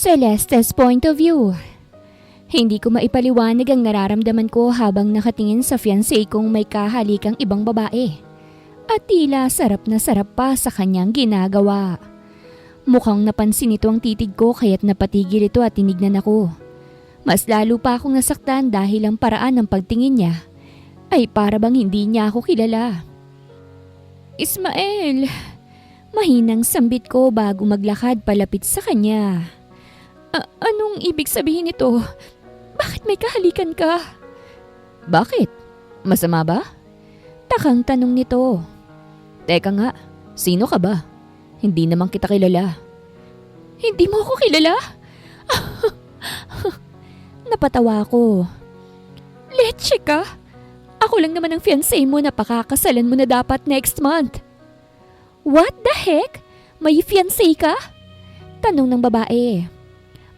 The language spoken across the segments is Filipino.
Celeste's point of view. Hindi ko maipaliwanag ang nararamdaman ko habang nakatingin sa fiancé kong may kahalikang ibang babae. At tila sarap na sarap pa sa kanyang ginagawa. Mukhang napansin ito ang titig ko kaya't napatigil ito at tinignan ako. Mas lalo pa akong nasaktan dahil ang paraan ng pagtingin niya ay para bang hindi niya ako kilala. Ismael! Mahinang sambit ko bago maglakad palapit sa kanya. Anong ibig sabihin nito? Bakit may kahalikan ka? Bakit? Masama ba? Takang tanong nito. Teka nga, sino ka ba? Hindi naman kita kilala. Hindi mo ako kilala? Napatawa ko. Leche ka? Ako lang naman ang fiancé mo na pakakasalan mo na dapat next month. What the heck? May fiancé ka? Tanong ng babae.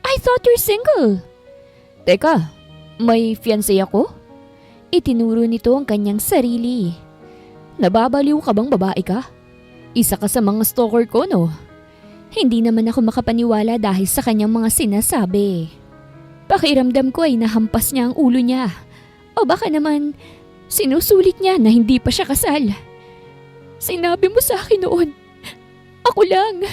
I thought you're single. Teka, may fiancé ako? Itinuro nito ang kanyang sarili. Nababaliw ka bang babae ka? Isa ka sa mga stalker ko, no? Hindi naman ako makapaniwala dahil sa kanyang mga sinasabi. Pakiramdam ko ay nahampas niya ang ulo niya. O baka naman, sinusulit niya na hindi pa siya kasal. Sinabi mo sa akin noon, ako lang.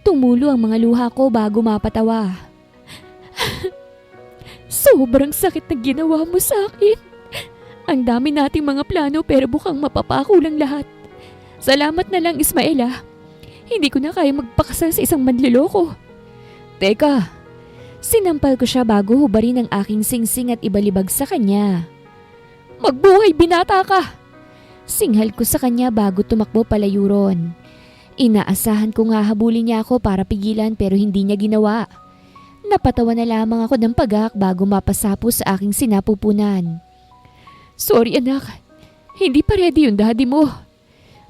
Tumulo ang mga luha ko bago mapatawa. Sobrang sakit na ginawa mo sa akin. Ang dami nating mga plano pero bukang mapapako lang lahat. Salamat na lang, Ismaela. Hindi ko na kaya magpakasal sa isang manloloko. Teka, sinampal ko siya bago hubarin ang aking singsing at ibalibag sa kanya. Magbuhay, binata ka! Singhal ko sa kanya bago tumakbo palayo ron. Inaasahan ko nga habulin niya ako para pigilan pero hindi niya ginawa. Napatawa na lamang ako ng pagak bago mapasapo sa aking sinapupunan. Sorry anak, hindi pa ready yung daddy mo.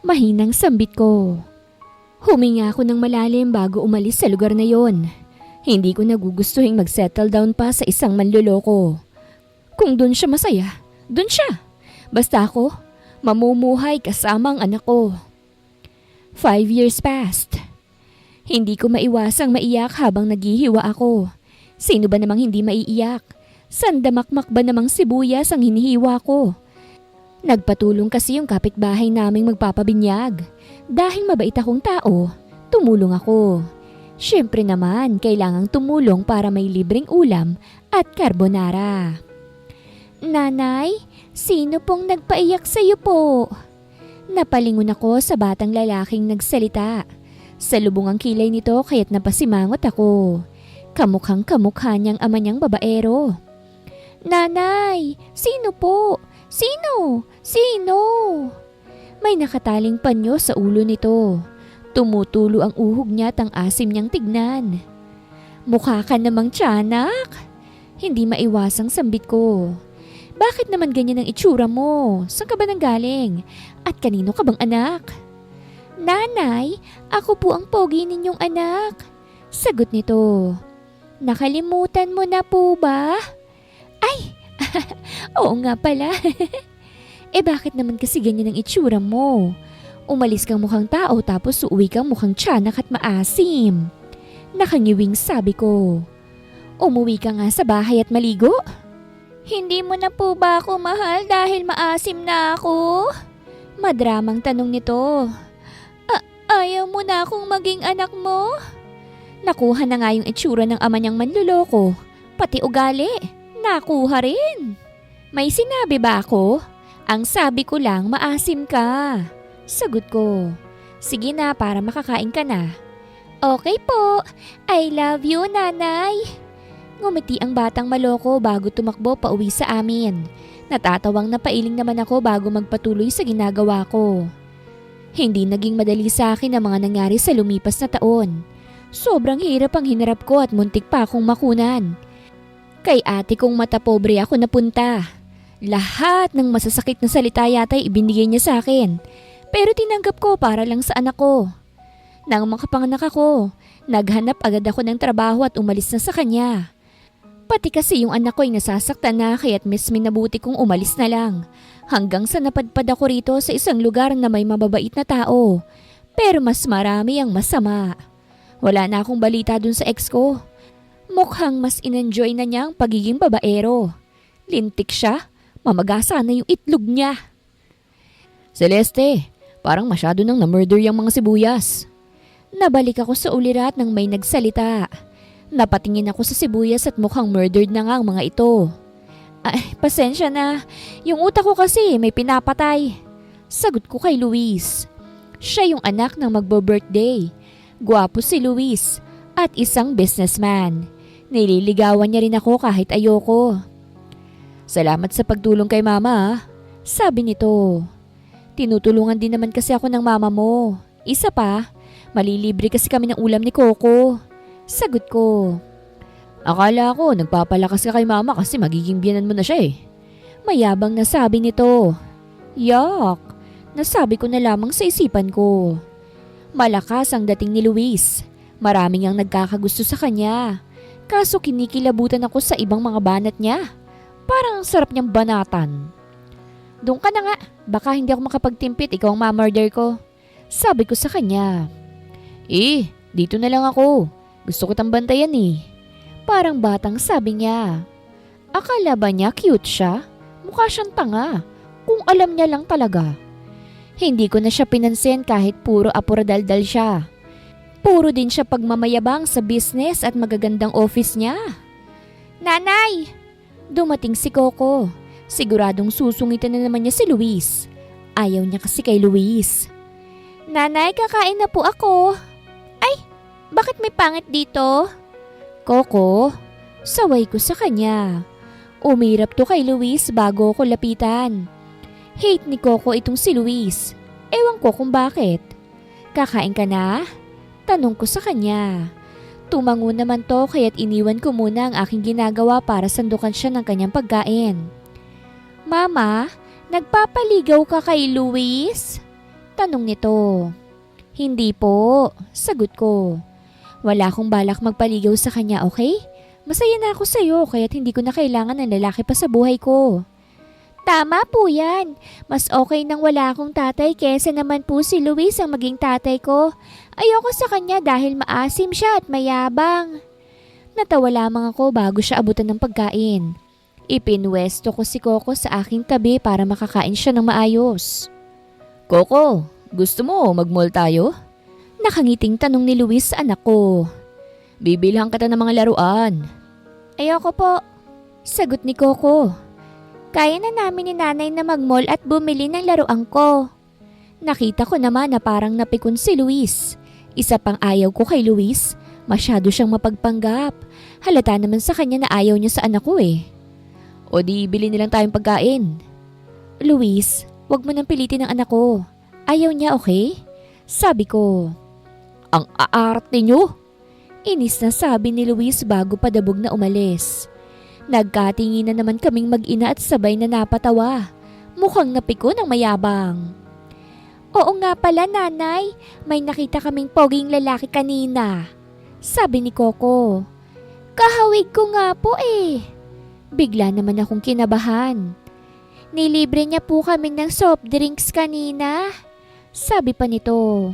Mahinang sambit ko. Huminga ako ng malalim bago umalis sa lugar na yon. Hindi ko nagugustuhing mag-settle down pa sa isang manloloko. Kung doon siya masaya, doon siya. Basta ako, mamumuhay kasama ang anak ko. 5 years passed. Hindi ko maiwasang maiyak habang naghihiwa ako. Sino ba namang hindi maiiyak? Sandamakmak ba namang sibuyas ang hinihiwa ko? Nagpatulong kasi yung kapitbahay naming magpapabinyag. Dahil mabait akong tao, tumulong ako. Siyempre naman, kailangang tumulong para may libreng ulam at carbonara. Nanay, sino pong nagpaiyak sa'yo po? Napalingon ako sa batang lalaking nagsalita. Salubong ang kilay nito kaya't napasimangot ako. Kamukhang kamukha niyang ama niyang babaero. Nanay, sino po? Sino? Sino? May nakataling panyo sa ulo nito. Tumutulo ang uhog niya at ang asim niyang tignan. Mukha ka namang tiyanak. Hindi maiwasang sambit ko. Bakit naman ganyan ang itsura mo? Saan ka ba nanggaling? At kanino ka bang anak? Nanay, ako po ang pogi ninyong anak. Sagot nito. Nakalimutan mo na po ba? Ay, oo nga pala. Bakit naman kasi ganyan ang itsura mo? Umalis kang mukhang tao tapos uuwi kang mukhang tiyanak at maasim. Nakangiwing sabi ko. Umuwi ka nga sa bahay at maligo. Hindi mo na po ba ako mahal dahil maasim na ako? Madramang tanong nito. Ayaw mo na akong maging anak mo? Nakuha na nga yung itsura ng ama niyang manloloko. Pati ugali, nakuha rin. May sinabi ba ako? Ang sabi ko lang maasim ka. Sagot ko. Sige na para makakain ka na. Okay po, I love you nanay. Ngumiti ang batang maloko bago tumakbo pa uwi sa amin. Natatawang napailing naman ako bago magpatuloy sa ginagawa ko. Hindi naging madali sa akin ang mga nangyari sa lumipas na taon. Sobrang hirap ang hinarap ko at muntik pa akong makunan. Kay ate kong mata pobre ako napunta. Lahat ng masasakit na salita yata ibinigay niya sa akin. Pero tinanggap ko para lang sa anak ko. Nang makapanganak ako, naghanap agad ako ng trabaho at umalis na sa kanya. Pati kasi yung anak ko ay nasasaktan na kaya't mas minabuti kong umalis na lang. Hanggang sa napadpad ako rito sa isang lugar na may mababait na tao. Pero mas marami ang masama. Wala na akong balita dun sa ex ko. Mukhang mas in-enjoy na niya ang pagiging babaero. Lintik siya, mamagasa na yung itlog niya. Celeste, parang masyado nang na-murder yung mga sibuyas. Nabalik ako sa ulirat nang may nagsalita. Napatingin ako sa sibuyas at mukhang murdered na nga ang mga ito. Ay, pasensya na. Yung utak ko kasi may pinapatay. Sagot ko kay Luis. Siya yung anak ng magbo-birthday. Gwapo si Luis at isang businessman. Nililigawan niya rin ako kahit ayoko. Salamat sa pagtulong kay mama, sabi nito. Tinutulungan din naman kasi ako ng mama mo. Isa pa, malilibre kasi kami ng ulam ni Coco. Sagot ko. Akala ko nagpapalakas ka kay mama kasi magiging biyenan mo na siya eh. Mayabang na sabi nito. Yak, nasabi ko na lamang sa isipan ko. Malakas ang dating ni Luis. Maraming ang nagkakagusto sa kanya. Kaso kinikilabutan ako sa ibang mga banat niya. Parang ang sarap niyang banatan. Doon ka na nga, baka hindi ako makapagtimpit, ikaw ang mamurder ko. Sabi ko sa kanya. Dito na lang ako. Gusto ko tambantayan eh. Parang batang sabi niya. Akala ba niya cute siya? Mukha siyang tanga. Kung alam niya lang talaga. Hindi ko na siya pinansin kahit puro apuradaldal siya. Puro din siya pagmamayabang sa business at magagandang office niya. Nanay! Dumating si Coco. Siguradong susungitan na naman niya si Luis. Ayaw niya kasi kay Luis. Nanay, kakain na po ako. Ay, bakit may pangit dito? Coco, saway ko sa kanya. Umirap to kay Luis bago ko lapitan. Hate ni Coco itong si Luis. Ewan ko kung bakit. Kakain ka na? Tanong ko sa kanya. Tumango naman to kaya't iniwan ko muna ang aking ginagawa para sandukan siya ng kanyang pagkain. Mama, nagpapaligaw ka kay Luis? Tanong nito. Hindi po, sagot ko. Wala akong balak magpaligaw sa kanya, okay? Masaya na ako sa'yo kaya't hindi ko na kailangan ng lalaki pa sa buhay ko. Tama po yan. Mas okay nang wala akong tatay kesa naman po si Luis ang maging tatay ko. Ayoko sa kanya dahil maasim siya at mayabang. Natawa lamang ako bago siya abutan ng pagkain. Ipinwesto ko si Coco sa aking tabi para makakain siya ng maayos. Coco, gusto mo mag-mall tayo? Nakangiting tanong ni Luis sa anak ko. Bibilhan kita ng mga laruan. Ayoko po. Sagot ni Coco. Kaya na namin ni nanay na mag-mall at bumili ng laruan ko. Nakita ko naman na parang napikon si Luis. Isa pang ayaw ko kay Luis. Masyado siyang mapagpanggap. Halata naman sa kanya na ayaw niya sa anak ko eh. O di bili nilang tayong pagkain. Luis, wag mo nang pilitin ang anak ko. Ayaw niya, okay? Sabi ko. Ang aarte nyo! Inis na sabi ni Luis bago padabog na umalis. Nagkatingin na naman kaming mag-ina at sabay na napatawa. Mukhang napiko ng mayabang. Oo nga pala nanay, may nakita kaming poging lalaki kanina. Sabi ni Coco. Kahawig ko nga po eh. Bigla naman akong kinabahan. Nilibre niya po kami ng soft drinks kanina. Sabi pa nito.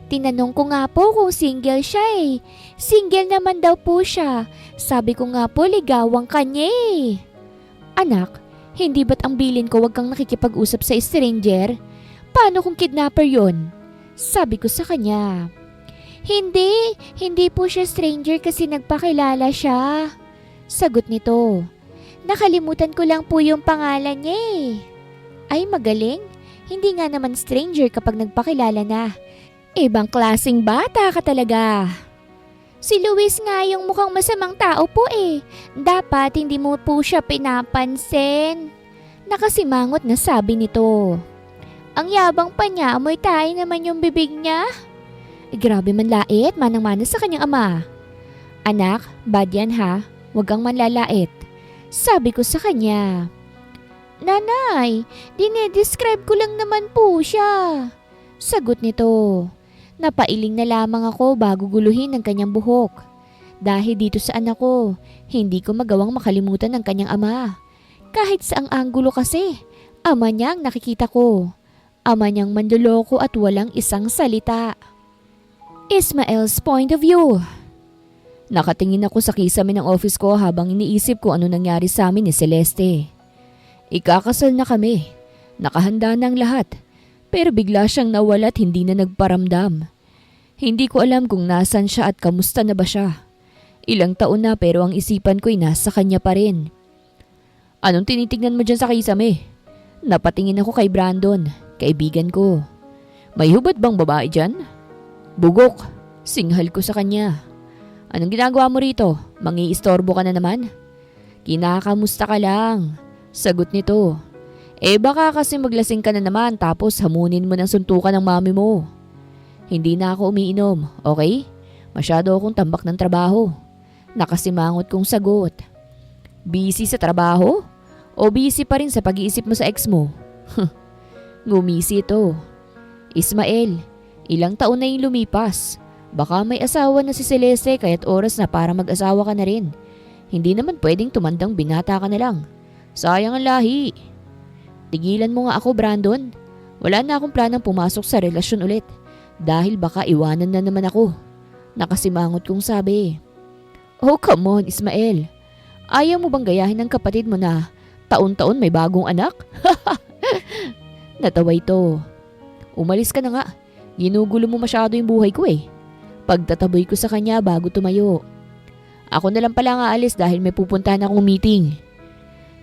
Tinanong ko nga po kung single siya eh. Single naman daw po siya. Sabi ko nga po ligawang kanya eh. Anak, hindi ba't ang bilin ko wag kang nakikipag-usap sa stranger? Paano kung kidnapper yon? Sabi ko sa kanya. Hindi po siya stranger kasi nagpakilala siya. Sagot nito. Nakalimutan ko lang po yung pangalan niya eh. Ay magaling, hindi nga naman stranger kapag nagpakilala na. Ibang klaseng bata ka talaga. Si Luis nga yung mukhang masamang tao po eh. Dapat hindi mo po siya pinapansin. Nakasimangot na sabi nito. Ang yabang pa niya, amoy tayo naman yung bibig niya. Grabe man lait, manang-mana sa kanyang ama. Anak, bad yan ha. Huwag kang manlalait. Sabi ko sa kanya. Nanay, dinedescribe ko lang naman po siya. Sagot nito. Napailing na lamang ako bago guluhin ang kanyang buhok. Dahil dito sa anak ko, hindi ko magawang makalimutan ang kanyang ama. Kahit saang anggulo kasi, ama niya ang nakikita ko. Ama niyang manloloko at walang isang salita. Ismael's point of view. Nakatingin ako sa kisame ng office ko habang iniisip ko ano nangyari sa amin ni Celeste. Ikakasal na kami. Nakahanda na ang lahat. Pero bigla siyang nawala at hindi na nagparamdam. Hindi ko alam kung nasan siya at kamusta na ba siya. Ilang taon na pero ang isipan ko'y nasa kanya pa rin. Anong tinitignan mo dyan sa kisame? Napatingin ako kay Brandon, kaibigan ko. May hubad bang babae dyan? Bugok, singhal ko sa kanya. Anong ginagawa mo rito? Mangiistorbo ka na naman? Kinakamusta ka lang, sagot nito. Baka kasi maglasing ka na naman tapos hamunin mo ng suntukan ng mami mo. Hindi na ako umiinom, okay? Masyado akong tambak ng trabaho. Nakasimangot kong sagot. Busy sa trabaho? O busy pa rin sa pag-iisip mo sa ex mo? Ngumisi ito. Ismael, ilang taon na yung lumipas. Baka may asawa na si Celeste kaya't oras na para mag-asawa ka na rin. Hindi naman pwedeng tumandang binata ka na lang. Sayang ang lahi. Tigilan mo nga ako, Brandon. Wala na akong planang pumasok sa relasyon ulit. Dahil baka iwanan na naman ako. Nakasimangot kong sabi. Oh, come on, Ismael. Ayaw mo bang gayahin ng kapatid mo na taon-taon may bagong anak? Natawa ito. Umalis ka na nga. Ginugulo mo masyado yung buhay ko eh. Pagtataboy ko sa kanya bago tumayo. Ako na lang pala nga alis dahil may pupuntahan akong meeting.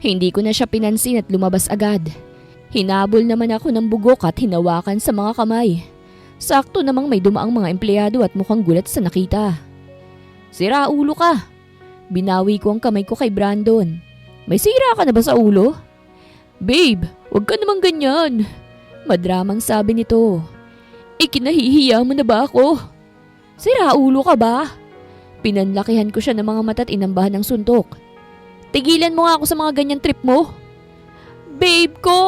Hindi ko na siya pinansin at lumabas agad. Hinabol naman ako ng bugok at hinawakan sa mga kamay. Sakto namang may dumaang mga empleyado at mukhang gulat sa nakita. Sira ulo ka. Binawi ko ang kamay ko kay Brandon. May sira ka na ba sa ulo? Babe, wag ka namang ganyan. Madramang sabi nito. Ikinahihiya mo na ba ako? Sira ulo ka ba? Pinanlakihan ko siya ng mga mata at inambahan ng suntok. Tigilan mo nga ako sa mga ganyan trip mo. Babe ko!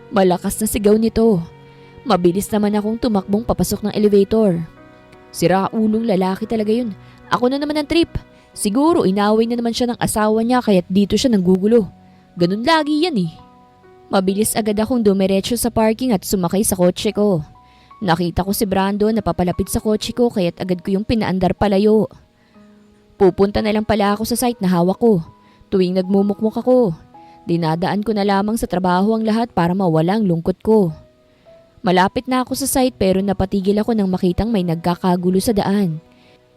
Malakas na sigaw nito. Mabilis naman akong tumakbong papasok ng elevator. Sira ulong lalaki talaga yun. Ako na naman ang trip. Siguro inaway na naman siya ng asawa niya kaya't dito siya nanggugulo. Ganun lagi yan eh. Mabilis agad akong dumiretso sa parking at sumakay sa kotse ko. Nakita ko si Brandon na papalapit sa kotse ko kaya't agad ko yung pinaandar palayo. Pupunta na lang pala ako sa site na hawak ko. Tuwing nagmumukmuk ako, dinadaan ko na lamang sa trabaho ang lahat para mawala ang lungkot ko. Malapit na ako sa site pero napatigil ako nang makitang may nagkakagulo sa daan.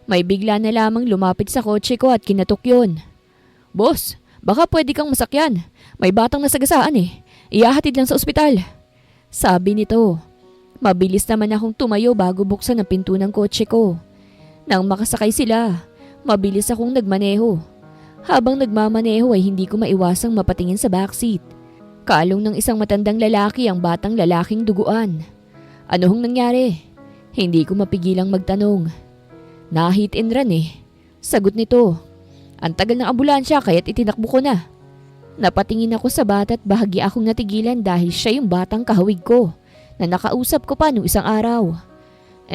May bigla na lamang lumapit sa kotse ko at kinatok yun. Boss, baka pwede kang masakyan. May batang nasagasaan eh. Iyahatid lang sa ospital. Sabi nito. Mabilis naman akong tumayo bago buksan ang pinto ng kotse ko. Nang makasakay sila, mabilis akong nagmaneho. Habang nagmamaneho ay hindi ko maiwasang mapatingin sa backseat. Kalong ng isang matandang lalaki ang batang lalaking duguan. Ano hong nangyari? Hindi ko mapigilang magtanong. Na-hit and run eh. Sagot nito. Ang tagal ng ambulansya kaya't itinakbo ko na. Napatingin ako sa bata at bahagya akong natigilan dahil siya yung batang kahawig ko na nakausap ko pa noong isang araw.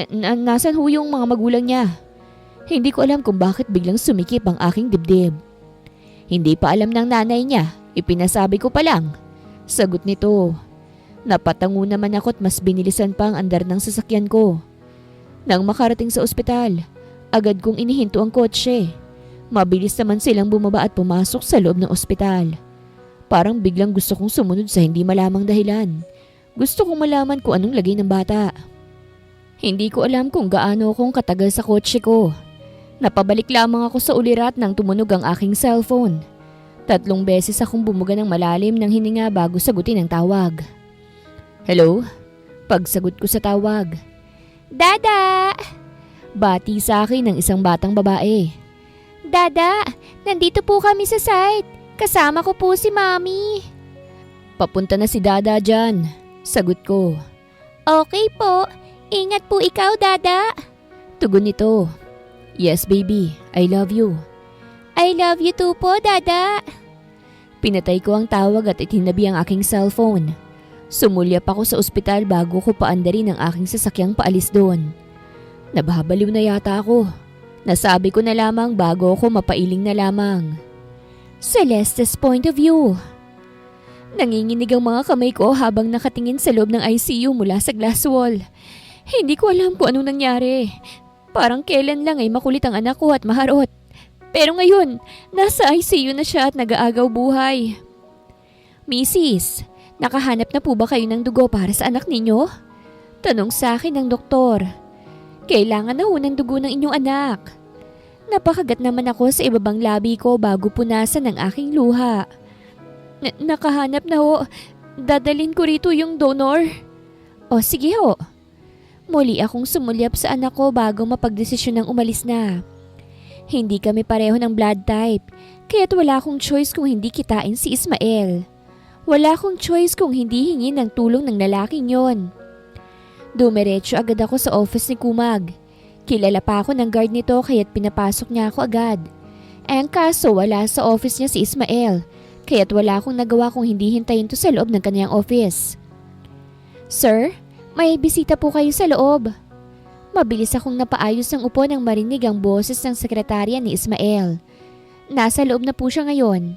Nasaan ho yung mga magulang niya? Hindi ko alam kung bakit biglang sumikip ang aking dibdib. Hindi pa alam ng nanay niya, ipinasabi ko pa lang. Sagot nito. Napatango naman ako at mas binilisan pa ang andar ng sasakyan ko. Nang makarating sa ospital, agad kong inihinto ang kotse. Mabilis naman silang bumaba at pumasok sa loob ng ospital. Parang biglang gusto kong sumunod sa hindi malamang dahilan. Gusto kong malaman kung anong lagay ng bata. Hindi ko alam kung gaano akong katagal sa kotse ko. Napabalik lamang ako sa ulirat nang tumunog ang aking cellphone. 3 beses akong bumuga ng malalim ng hininga bago sagutin ang tawag. Hello? Pagsagot ko sa tawag. Dada! Bati sa akin ng isang batang babae. Dada, nandito po kami sa site. Kasama ko po si Mami. Papunta na si Dada dyan. Sagot ko. Okay po. Ingat po ikaw, Dada. Tugon nito. Yes, baby. I love you. I love you too po, Dada. Pinatay ko ang tawag at itinabi ang aking cellphone. Sumulyap ako sa ospital bago ko paandarin ang aking sasakyang paalis doon. Nababaliw na yata ako. Nasabi ko na lamang bago ako mapailing na lamang. Celeste's point of view. Nanginginig ang mga kamay ko habang nakatingin sa loob ng ICU mula sa glass wall. Hindi ko alam kung anong nangyari. Parang kailan lang ay makulit ang anak ko at maharot. Pero ngayon, nasa ICU na siya at nag-aagaw buhay. Mrs., nakahanap na po ba kayo ng dugo para sa anak ninyo? Tanong sa akin ng doktor. Kailangan na ho ng dugo ng inyong anak. Napakagat naman ako sa ibabang labi ko bago punasan ng aking luha. Nakahanap na ho. Dadalhin ko rito yung donor. O sige ho. Muli akong sumulyap sa anak ko bago mapagdesisyon ng umalis na. Hindi kami pareho ng blood type, kaya't wala akong choice kung hindi kitain si Ismael. Wala akong choice kung hindi hingin ng tulong ng lalaking yon. Dumiretso agad ako sa office ni Kumag. Kilala pa ako ng guard nito kaya't pinapasok niya ako agad. Ang kaso wala sa office niya si Ismael, kaya't wala akong nagawa kung hindi hintayin to sa loob ng kaniyang office. Sir, may bisita po kayo sa loob. Mabilis akong napaayos ng upo nang marinig ang boses ng sekretarya ni Ismael. Nasa loob na po siya ngayon.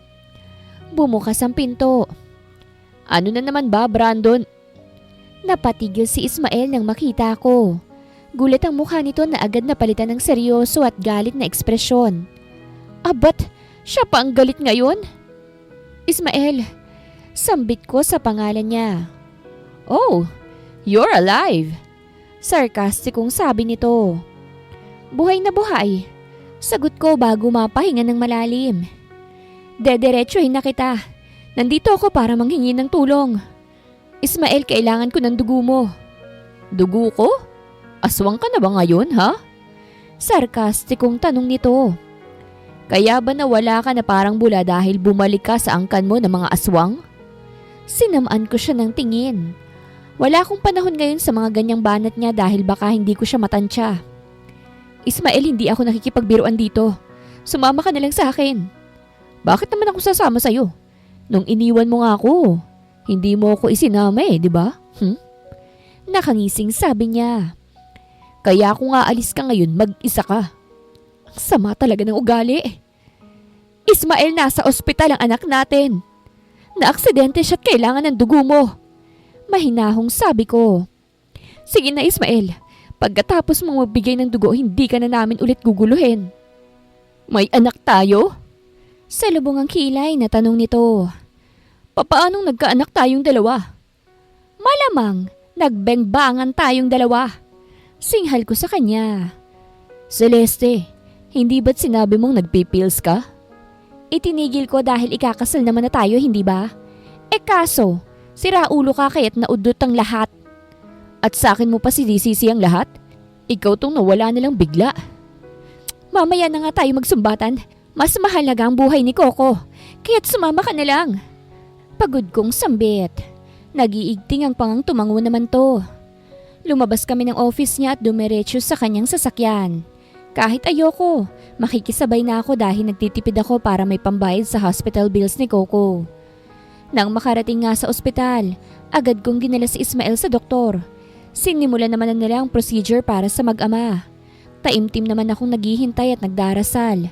Bumukas ang pinto. Ano na naman ba, Brandon? Napatigil si Ismael nang makita ko. Gulat ang mukha nito na agad napalitan ng seryoso at galit na ekspresyon. Abat, siya pa ang galit ngayon? Ismael, sambit ko sa pangalan niya. Oh, you're alive! Sarkastikong sabi nito. Buhay na buhay. Sagot ko bago mapahinga ng malalim. Dediretsohin na kita. Nandito ako para manghingi ng tulong. Ismael, kailangan ko ng dugo mo. Dugo ko? Aswang ka na ba ngayon, ha? Sarkastikong tanong nito. Kaya ba nawala ka na parang bula dahil bumalik ka sa angkan mo ng mga aswang? Sinamaan ko siya ng tingin. Wala akong panahon ngayon sa mga ganyang banat niya dahil baka hindi ko siya matansya. Ismael, hindi ako nakikipagbiruan dito. Sumama ka na lang sa akin. Bakit naman ako sasama sa'yo? Nung iniwan mo nga ako, hindi mo ako isinama di ba? Nakangising sabi niya. Kaya kung aalis ka ngayon, mag-isa ka. Ang sama talaga ng ugali. Ismael, nasa ospital ang anak natin. Naaksidente siya at kailangan ng dugo mo. Mahinahong sabi ko. Sige na Ismael, pagkatapos mong magbigay ng dugo, hindi ka na namin ulit guguluhin. May anak tayo? Sa lubong ang kilay na tanong nito. Papaanong nagkaanak tayong dalawa? Malamang, nagbengbangan tayong dalawa. Singhal ko sa kanya. Celeste, hindi ba't sinabi mong nagpipills ka? Itinigil ko dahil ikakasal naman na tayo, hindi ba? Kaso, sira ulo ka kaya't naudot ang lahat. At sa akin mo pa sinisisi ang lahat? Ikaw tong nawala nilang bigla. Mamaya na nga tayo magsumbatan. Mas mahalaga ang buhay ni Coco. Kaya't sumama ka na lang. Pagod kong sambit. Nag-iigting ang pangang tumango naman to. Lumabas kami ng office niya at dumiretso sa kanyang sasakyan. Kahit ayoko, makikisabay na ako dahil nagtitipid ako para may pambayad sa hospital bills ni Coco. Nang makarating nga sa ospital, agad kong ginala si Ismael sa doktor. Sinimula naman na nila ang procedure para sa mag-ama. Taimtim naman akong naghihintay at nagdarasal.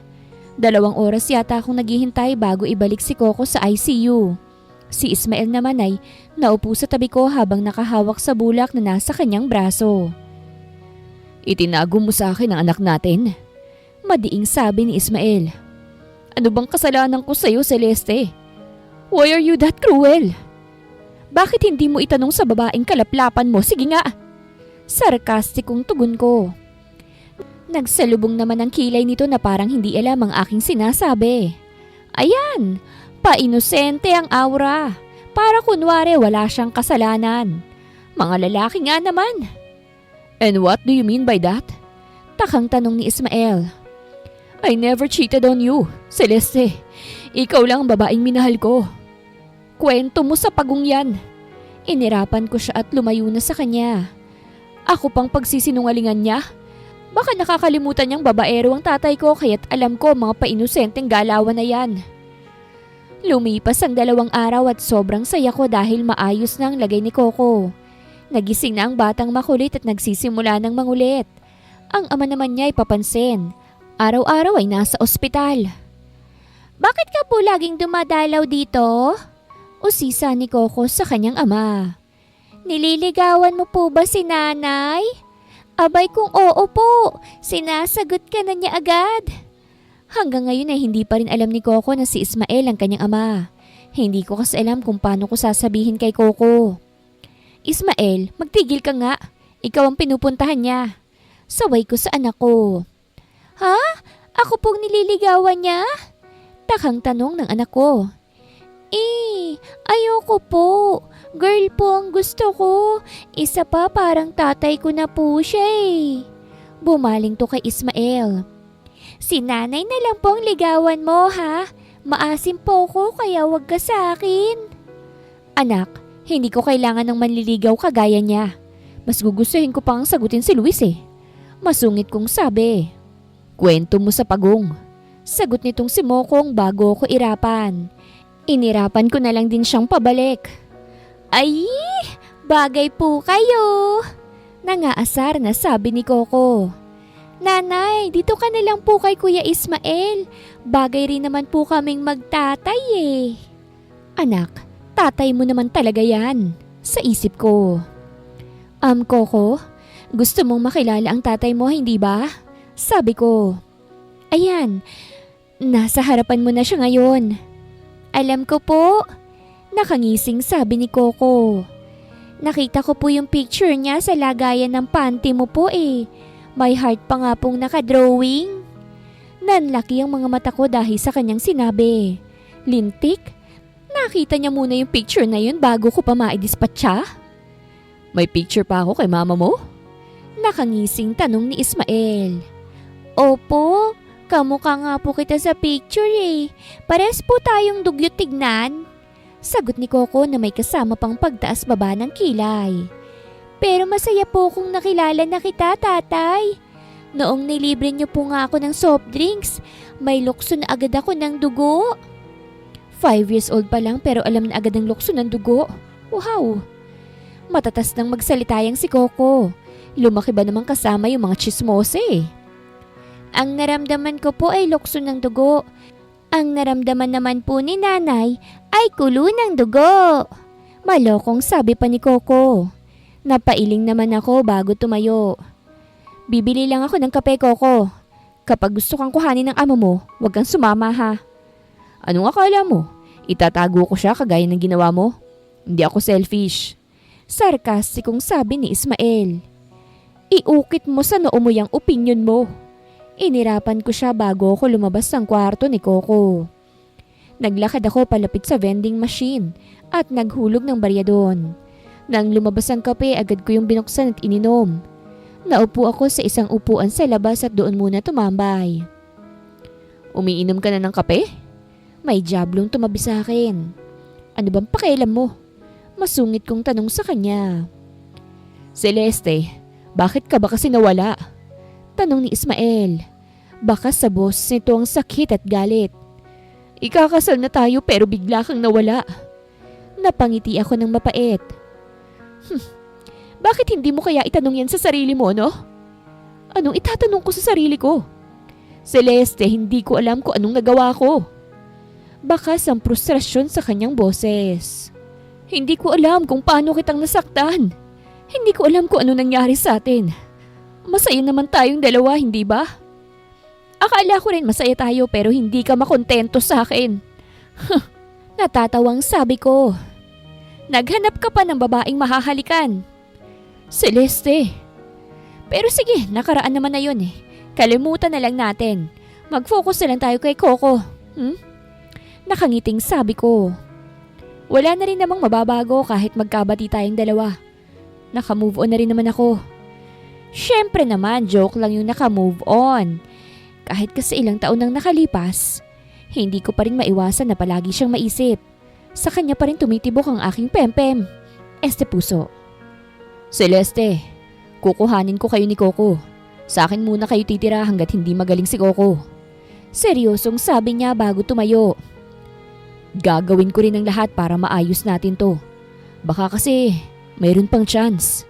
2 oras yata akong naghihintay bago ibalik si Coco sa ICU. Si Ismael naman ay naupo sa tabi ko habang nakahawak sa bulak na nasa kanyang braso. Itinago mo sa akin ang anak natin? Madiing sabi ni Ismael. Ano bang kasalanan ko sa'yo, Celeste? Why are you that cruel? Bakit hindi mo itanong sa babaeng kalaplapan mo? Sige nga! Sarkastikong tugon ko. Nagsalubong naman ang kilay nito na parang hindi alam ang aking sinasabi. Ayan, pa-inosente ang aura. Para kunwari wala siyang kasalanan. Mga lalaki nga naman. And what do you mean by that? Takang tanong ni Ismael. I never cheated on you, Celeste. Ikaw lang ang babaeng minahal ko. Kwento mo sa pagong yan. Inirapan ko siya at lumayo na sa kanya. Ako pang pagsisinungalingan niya. Baka nakakalimutan niyang babaero ang tatay ko kaya't alam ko mga painosenteng galawan na yan. Lumipas ang 2 araw at sobrang saya ko dahil maayos na ang lagay ni Coco. Nagising na ang batang makulit at nagsisimula ng mangulit. Ang ama naman niya ay papansin. Araw-araw ay nasa ospital. Bakit ka po laging dumadalaw dito? Usisa ni Coco sa kanyang ama. Nililigawan mo po ba si nanay? Abay kung oo po, sinasagot ka na niya agad. Hanggang ngayon ay hindi pa rin alam ni Coco na si Ismael ang kanyang ama. Hindi ko kasi alam kung paano ko sasabihin kay Coco. Ismael, magtigil ka nga. Ikaw ang pinupuntahan niya. Saway ko sa anak ko. Ha? Ako pong nililigawan niya? Takang tanong ng anak ko. Ayoko po. Girl po ang gusto ko. Isa pa parang tatay ko na po siya eh. Bumaling to kay Ismael. Si nanay na lang po ang ligawan mo ha. Maasim po ko kaya wag ka sa akin. Anak, hindi ko kailangan ng manliligaw kagaya niya. Mas gugustuhin ko pang sagutin si Luis eh. Masungit kong sabi. Kwento mo sa pagong. Sagot nitong si Mokong bago ko irapan. Inirapan ko na lang din siyang pabalik. Ay, bagay po kayo. Nangaasar na sabi ni Coco. Nanay, dito ka na lang po kay Kuya Ismael. Bagay rin naman po kaming magtatay eh. Anak, tatay mo naman talaga yan. Sa isip ko. Coco, gusto mong makilala ang tatay mo, hindi ba? Sabi ko. Ayan, nasa harapan mo na siya ngayon. Alam ko po. Nakangising sabi ni Coco. Nakita ko po yung picture niya sa lagayan ng panty mo po eh. May heart pa nga pong nakadrawing. Nanlaki ang mga mata ko dahil sa kanyang sinabi. Lintik? Nakita niya muna yung picture na yun bago ko pa maidispatcha? May picture pa ako kay mama mo? Nakangising tanong ni Ismael. Opo, kamukha nga po kita sa picture eh. Pares po tayong dugyot tignan. Sagot ni Coco na may kasama pang pagtaas baba ng kilay. Pero masaya po kung nakilala na kita, tatay. Noong nilibre niyo po nga ako ng soft drinks, may lukso na agad ako ng dugo. 5 years old pa lang pero alam na agad ang lukso ng dugo. Wow! Matatas nang magsalita yang si Coco. Lumaki ba naman kasama yung mga chismose eh. Ang naramdaman ko po ay lukso ng dugo. Ang naramdaman naman po ni nanay ay kulo ng dugo. Malokong sabi pa ni Coco. Napailing naman ako bago tumayo. Bibili lang ako ng kape, Coco. Kapag gusto kang kuhanin ng amo mo, huwag kang sumama ha. Anong akala mo? Itatago ko siya kagaya ng ginawa mo? Hindi ako selfish. Sarkastikong sabi ni Ismael. Iukit mo sa noo mo yung opinion mo. Inirapan ko siya bago ako lumabas ng kwarto ni Coco. Naglakad ako palapit sa vending machine at naghulog ng barya doon. Nang lumabas ang kape, agad ko yung binuksan at ininom. Naupo ako sa isang upuan sa labas at doon muna tumambay. Umiinom ka na ng kape? May jablong tumabi sa akin. Ano bang pakialam mo? Masungit kong tanong sa kanya. Celeste, bakit ka ba kasi nawala? Tanong ni Ismael. Baka sa boss nito ang sakit at galit. Ikakasal na tayo pero bigla kang nawala. Napangiti ako ng mapait. Bakit hindi mo kaya itanong yan sa sarili mo, no? Anong itatanong ko sa sarili ko? Celeste, hindi ko alam kung anong nagawa ko. Bakas ang frustrasyon sa kanyang boses. Hindi ko alam kung paano kitang nasaktan. Hindi ko alam kung ano nangyari sa atin. Masaya naman tayong dalawa, hindi ba? Akala ko rin masaya tayo pero hindi ka makontento sa akin. Natatawang sabi ko. Naghanap ka pa ng babaeng mahahalikan. Celeste. Pero sige, nakaraan naman na yun eh. Kalimutan na lang natin. Mag-focus na lang tayo kay Coco. Nakangiting sabi ko. Wala na rin namang mababago kahit magkabati tayong dalawa. Naka-move on na rin naman ako. Syempre naman, joke lang yung naka-move on. Kahit kasi ilang taon nang nakalipas, hindi ko pa rin maiwasan na palagi siyang maisip. Sa kanya pa rin tumitibok ang aking pempem. Este puso. Celeste, kukuhanin ko kayo ni Coco. Sa akin muna kayo titira hanggat hindi magaling si Coco. Seryosong sabi niya bago tumayo. Gagawin ko rin ang lahat para maayos natin to. Baka kasi mayroon pang chance.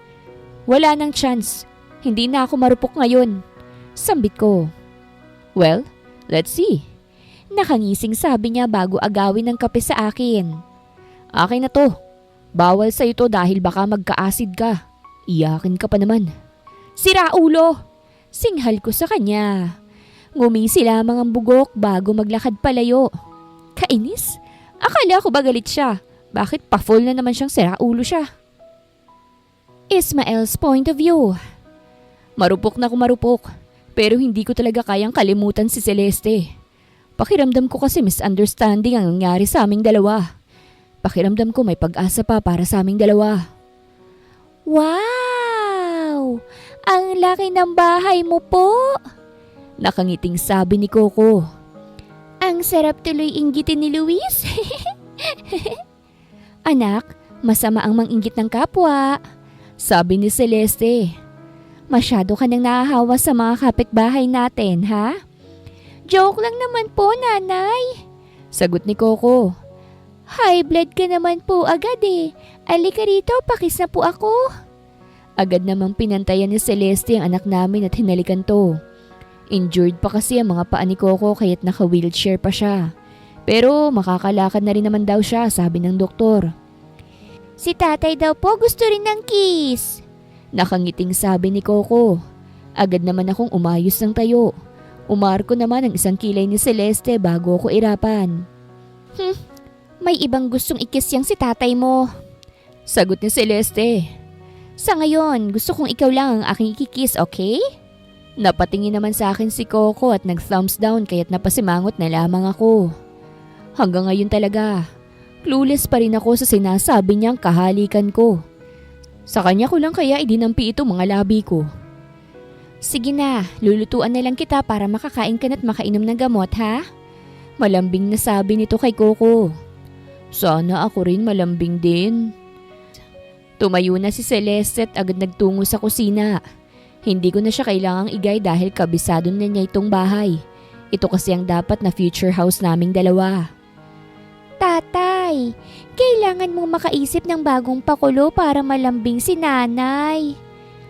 Wala nang chance. Hindi na ako marupok ngayon. Sambit ko. Well, let's see. Nakangising sabi niya bago agawin ng kape sa akin. Akin na to. Bawal sa'yo to dahil baka magka-acid ka. Iyakin ka pa naman. Sira ulo! Singhal ko sa kanya. Ngumisi lamang ang bugok bago maglakad palayo. Kainis? Akala ko ba galit siya? Bakit pa-full na naman siyang sira ulo siya? Ismael's point of view. Marupok na kumarupok, pero hindi ko talaga kayang kalimutan si Celeste. Pakiramdam ko kasi misunderstanding ang nangyari sa aming dalawa. Pakiramdam ko may pag-asa pa para sa aming dalawa. Wow! Ang laki ng bahay mo po! Nakangiting sabi ni Coco. Ang sarap tuloy inggitin ni Luis. Anak, masama ang manginggit ng kapwa. Sabi ni Celeste. Masyado ka nang nahahawa sa mga kapitbahay natin, ha? Joke lang naman po, nanay. Sagot ni Coco. High blood ka naman po agad eh. Alika rito, pakis na po ako. Agad namang pinantayan ni Celeste ang anak namin at hinalikan to. Injured pa kasi ang mga paa ni Coco kaya't naka-wheelchair pa siya. Pero makakalakad na rin naman daw siya, sabi ng doktor. Si tatay daw po gusto rin ng kiss. Nakangiting sabi ni Coco. Agad naman akong umayos ng tayo. Umarko naman ang isang kilay ni Celeste bago ako irapan. May ibang gustong ikis yang si tatay mo. Sagot ni Celeste. Sa ngayon, gusto kong ikaw lang ang aking ikikis, okay? Napatingin naman sa akin si Coco at nag-thumbs down kaya't napasimangot na lamang ako. Hanggang ngayon talaga, clueless pa rin ako sa sinasabi niyang kahalikan ko. Sa kanya ko lang kaya idinampi ito mga labi ko. Sige na, lulutuan na lang kita para makakain ka na't makainom ng gamot, ha? Malambing na sabi nito kay Coco. Sana ako rin malambing din. Tumayo na si Celeste at agad nagtungo sa kusina. Hindi ko na siya kailangang igay dahil kabisado na niya itong bahay. Ito kasi ang dapat na future house naming dalawa. Tatay, kailangan mong makaisip ng bagong pakulo para malambing si nanay.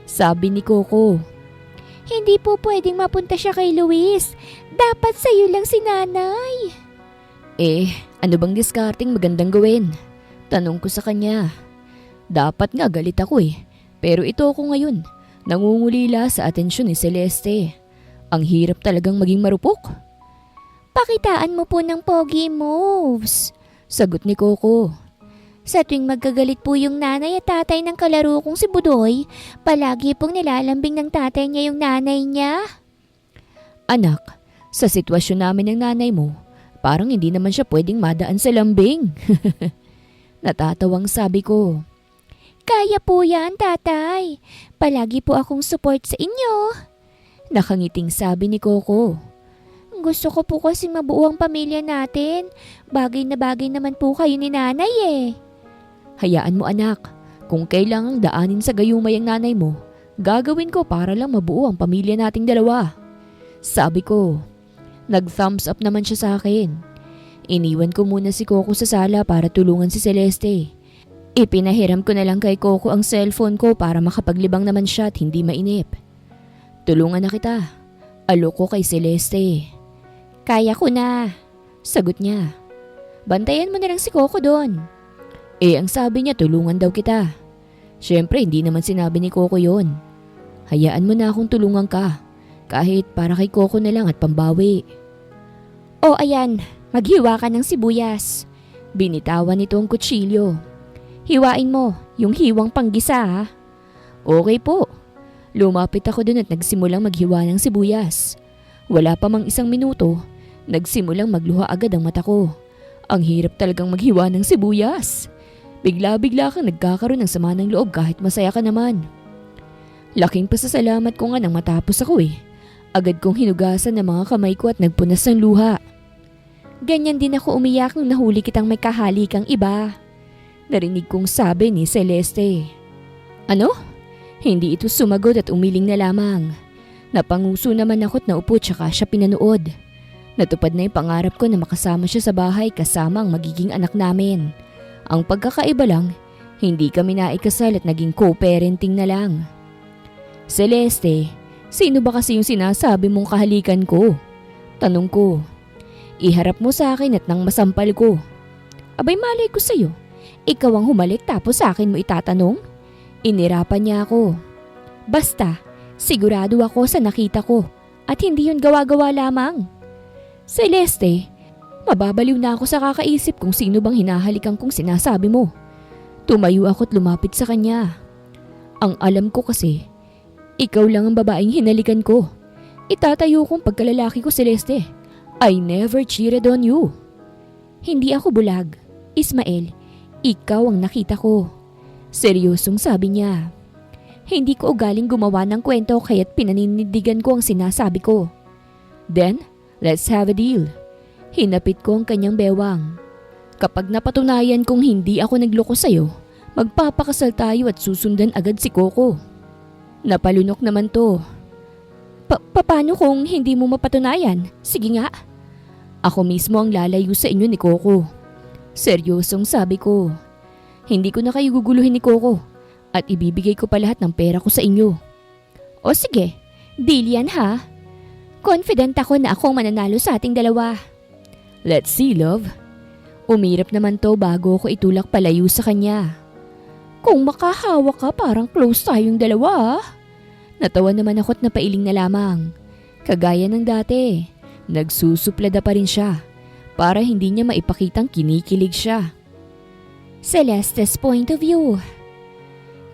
Sabi ni Coco. Hindi po pwedeng mapunta siya kay Luis. Dapat sa'yo lang si nanay. Ano bang discarding magandang gawin? Tanong ko sa kanya. Dapat nga galit ako pero ito ako ngayon. Nangungulila sa atensyon ni Celeste. Ang hirap talagang maging marupok. Pakitaan mo po ng pogi moves. Sagot ni Coco. Sa tuwing magkagalit po yung nanay at tatay ng kalaro kong si Budoy, palagi pong nilalambing ng tatay niya yung nanay niya. Anak, sa sitwasyon namin ng nanay mo, parang hindi naman siya pwedeng madaan sa lambing. Natatawang sabi ko. Kaya po yan, tatay. Palagi po akong support sa inyo. Nakangiting sabi ni Coco. Gusto ko po kasi mabuo ang pamilya natin. Bagay na bagay naman po kayo ni nanay eh. Hayaan mo anak, kung kailangang daanin sa gayumay ang nanay mo, gagawin ko para lang mabuo ang pamilya nating dalawa. Sabi ko. Nag-thumbs up naman siya sa akin. Iniwan ko muna si Coco sa sala para tulungan si Celeste. Ipinahiram ko na lang kay Coco ang cellphone ko para makapaglibang naman siya at hindi mainip. Tulungan na kita. Alok ko kay Celeste. Kaya ko na. Sagot niya. Bantayan mo na lang si Coco doon. Ang sabi niya tulungan daw kita. Siyempre hindi naman sinabi ni Coco yon. Hayaan mo na akong tulungan ka. Kahit para kay Coco na lang at pambawi. Ayan. Maghiwa ka ng sibuyas. Binitawan nito ang kutsilyo. Hiwain mo, yung hiwang panggisa ha. Okay po. Lumapit ako dun at nagsimulang maghiwa ng sibuyas. Wala pa mang isang minuto, nagsimulang magluha agad ang mata ko. Ang hirap talagang maghiwa ng sibuyas. Bigla-bigla kang nagkakaroon ng sama ng loob kahit masaya ka naman. Laking pasasalamat ko nga nang matapos ako Agad kong hinugasan ng mga kamay ko at nagpunas ng luha. Ganyan din ako umiyak nung nahuli kitang may kahalikang iba. Narinig kong sabi ni Celeste. Ano? Hindi ito sumagot at umiling na lamang. Napanguso naman ako at naupo tsaka siya pinanood. Natupad na yung pangarap ko na makasama siya sa bahay kasama ang magiging anak namin. Ang pagkakaiba lang, hindi kami naikasal at naging co-parenting na lang. Celeste, sino ba kasi yung sinasabi mong kahalikan ko? Tanong ko. Iharap mo sa akin at nang masampal ko. Abay malay ko sa'yo. Ikaw ang humalik tapos sa akin mo itatanong? Inirapan niya ako. Basta, Sigurado ako sa nakita ko at hindi yun gawa-gawa lamang. Celeste, mababaliw na ako sa kakaisip kung sino bang hinahalikan kong sinasabi mo. Tumayo ako't lumapit sa kanya. Ang alam ko kasi, ikaw lang ang babaeng hinalikan ko. Itatayo kong pagkalalaki ko, Celeste. I never cheated on you. Hindi ako bulag. Ismael, ikaw ang nakita ko. Seryosong sabi niya. Hindi ko ugaling gumawa ng kwento kaya't pinaninindigan ko ang sinasabi ko. Then, let's have a deal. Hinapit ko ang kanyang bewang. Kapag napatunayan kong hindi ako nagloko sa'yo, magpapakasal tayo at susundan agad si Coco. Napalunok naman to. Paano kung hindi mo mapatunayan? Sige nga. Ako mismo ang lalayo sa inyo ni Coco. Seryosong sabi ko. Hindi ko na kayo guguluhin ni Coco at ibibigay ko pa lahat ng pera ko sa inyo. O sige, deal yan ha. Confident ako na ako ang mananalo sa ating dalawa. Let's see, love. Umirap naman to bago ko itulak palayo sa kanya. Kung makahawa ka parang close tayong dalawa. Natawa naman ako't napailing na lamang. Kagaya ng dati, nagsusuplada pa rin siya para hindi niya maipakitang kinikilig siya. Celeste's point of view.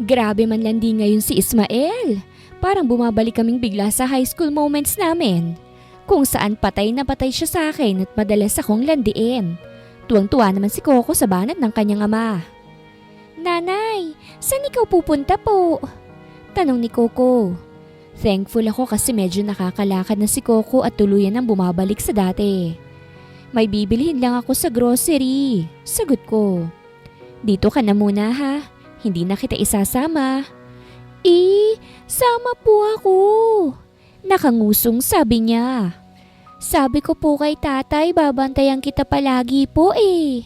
Grabe man landi ngayon si Ismael. Parang bumabalik kaming bigla sa high school moments namin. Kung saan patay na patay siya sa akin at madalas akong landiin. Tuwang-tuwa naman si Coco sa banat ng kanyang ama. Nanay, saan ikaw pupunta po? Tanong ni Coco. Thankful ako kasi medyo nakakalakad na si Coco at tuluyan ang bumabalik sa dati. May bibilhin lang ako sa grocery. Sagot ko. Dito ka na muna ha. Hindi na kita isasama. Sama po ako. Nakangusong sabi niya. Sabi ko po kay tatay babantayan kita palagi po eh.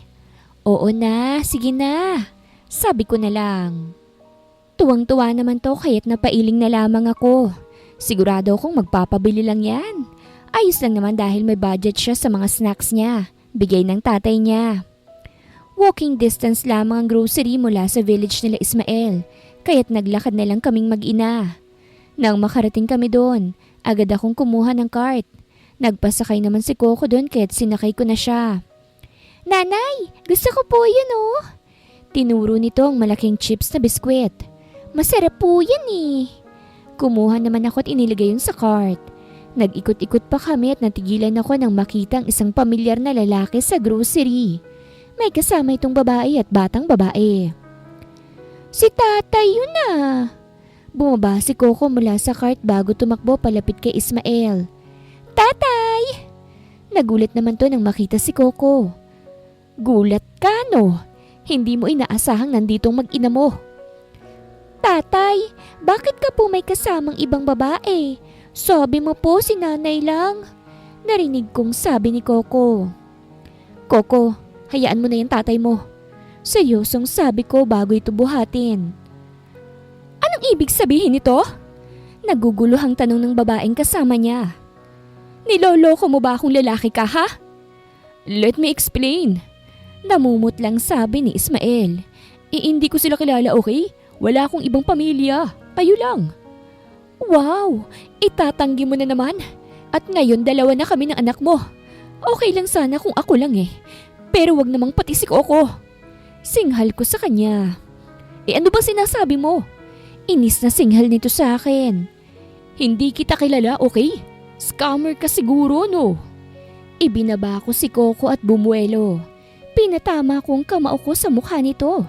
Oo na, sige na. Sabi ko na lang. Tuwang-tuwa naman to kaya't napailing na lamang ako. Sigurado akong magpapabili lang yan. Ayos lang naman dahil may budget siya sa mga snacks niya. Bigay ng tatay niya. Walking distance lamang ang grocery mula sa village nila Ismael. Kaya't naglakad na lang kaming mag-ina. Nang makarating kami doon, agad akong kumuha ng cart. Nagpasakay naman si Coco doon kaya't sinakay ko na siya. Nanay, gusto ko po yun oh. Tinuro nito ang malaking chips na biskwit. Masarap po yan eh. Kumuha naman ako at inilagay yun sa cart. Nag-ikot-ikot pa kami at natigilan ako nang makita ang isang pamilyar na lalaki sa grocery. May kasama itong babae at batang babae. Si tatay yun ah. Bumaba si Coco mula sa cart bago tumakbo palapit kay Ismael. Tatay! Nagulat naman to nang makita si Coco. Gulat ka no? Hindi mo inaasahang nanditong mag-ina mo. Tatay, bakit ka po may kasamang ibang babae? Sabi mo po si nanay lang. Narinig kong sabi ni Coco. Coco, hayaan mo na yung tatay mo. Seryosong sabi ko bago ito buhatin. Anong ibig sabihin nito? Naguguluhang tanong ng babaeng kasama niya. Niloloko mo ba akong lalaki ka ha? Let me explain. Namumut lang sabi ni Ismael. Hindi ko sila kilala, okay? Wala akong ibang pamilya. Kayo lang. Wow! Itatanggi mo na naman. At ngayon dalawa na kami ng anak mo. Okay lang sana kung ako lang eh. Pero wag namang pati si Coco. Singhal ko sa kanya. Ano ba sinasabi mo? Inis na singhal nito sa akin. Hindi kita kilala, okay? Scammer ka siguro, no? Ibinaba ko si Coco at bumuelo. Pinatama ko ang kamao ko sa mukha nito.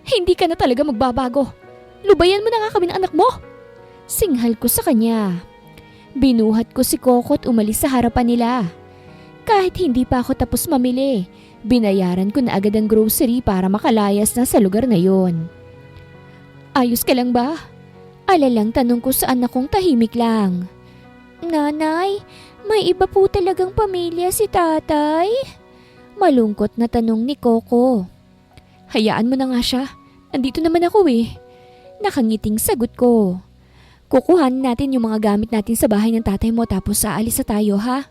Hindi ka na talaga magbabago. Lubayan mo na nga kami ng anak mo. Singhal ko sa kanya. Binuhat ko si Coco at umalis sa harapan nila. Kahit hindi pa ako tapos mamili, binayaran ko na agad ang grocery para makalayas na sa lugar na yon. Ayos ka lang ba? Alalang tanong ko sa anak kong tahimik lang. Nanay, may iba po talagang pamilya si tatay? Malungkot na tanong ni Coco. Hayaan mo na nga siya. Nandito naman ako eh. Nakangiting sagot ko. Kukuhanin natin yung mga gamit natin sa bahay ng tatay mo tapos aalis na tayo ha.